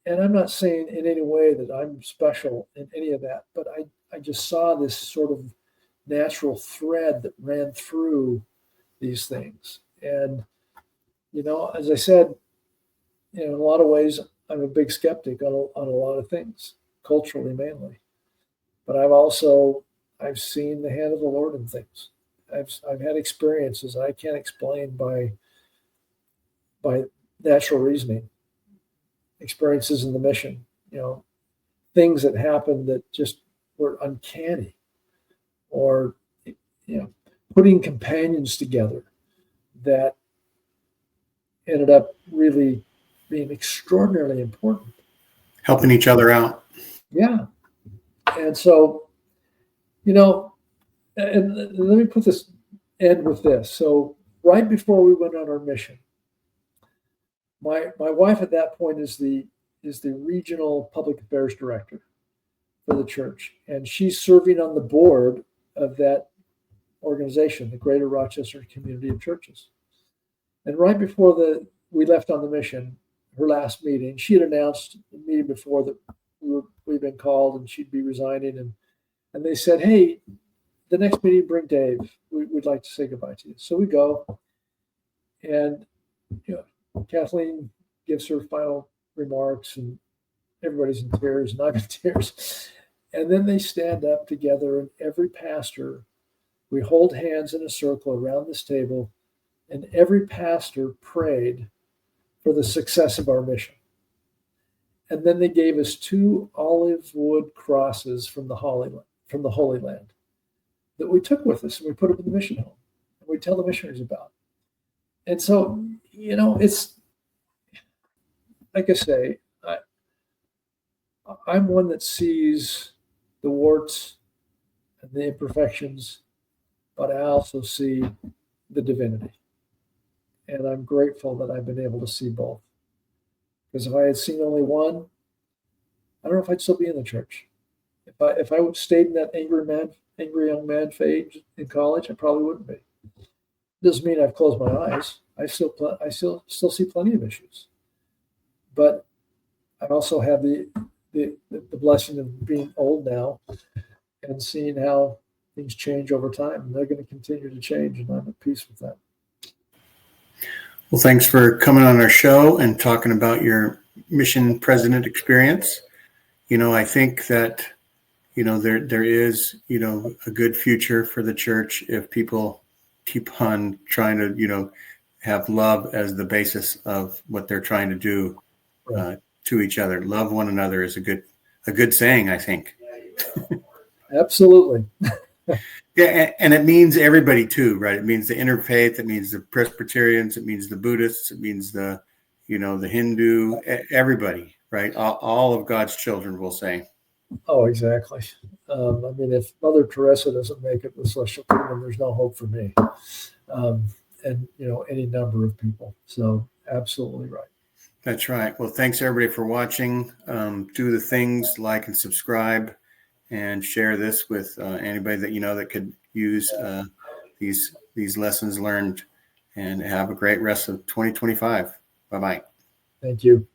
And I'm not saying in any way that I'm special in any of that, but I just saw this sort of natural thread that ran through these things. And, as I said, in a lot of ways, I'm a big skeptic on a lot of things, culturally mainly. But I've seen the hand of the Lord in things. I've had experiences I can't explain by natural reasoning. Experiences in the mission, things that happened that just were uncanny, or putting companions together that ended up really being extraordinarily important. Helping each other out. Yeah. And so, and let me end with this. So right before we went on our mission, my wife at that point is the regional public affairs director for the church. And she's serving on the board of that organization, the Greater Rochester Community of Churches. And right before we left on the mission, her last meeting, she had announced the meeting before that we'd been called and she'd be resigning. And they said, "Hey, the next meeting, bring Dave. We'd like to say goodbye to you." So we go, and Kathleen gives her final remarks, and everybody's in tears, and I'm in tears. And then they stand up together, and every pastor, we hold hands in a circle around this table, and every pastor prayed for the success of our mission. And then they gave us 2 olive wood crosses from the Holy Land that we took with us, and we put them in the mission home, and we tell the missionaries about. And so, it's like I say, I'm one that sees the warts and the imperfections, but I also see the divinity. And I'm grateful that I've been able to see both. Because if I had seen only one, I don't know if I'd still be in the church. If if I would stayed in that angry young man phase in college, I probably wouldn't be. Doesn't mean I've closed my eyes. I still see plenty of issues, but I also have the blessing of being old now and seeing how things change over time, and they're going to continue to change, and I'm at peace with that. Well, thanks for coming on our show and talking about your mission president experience. I think that there is a good future for the church if people keep on trying to have love as the basis of what they're trying to do to each other. Love one another is a good saying, I think. Absolutely. Yeah, and it means everybody too, right? It means the interfaith, it means the Presbyterians, it means the Buddhists, it means the Hindu, everybody, right? All of God's children will say. Oh, exactly. If Mother Teresa doesn't make it, the Celestial Kingdom, there's no hope for me. And any number of people. So absolutely right. That's right. Well, thanks everybody for watching. Do the things, like and subscribe, and share this with anybody that that could use these lessons learned. And have a great rest of 2025. Bye-bye. Thank you.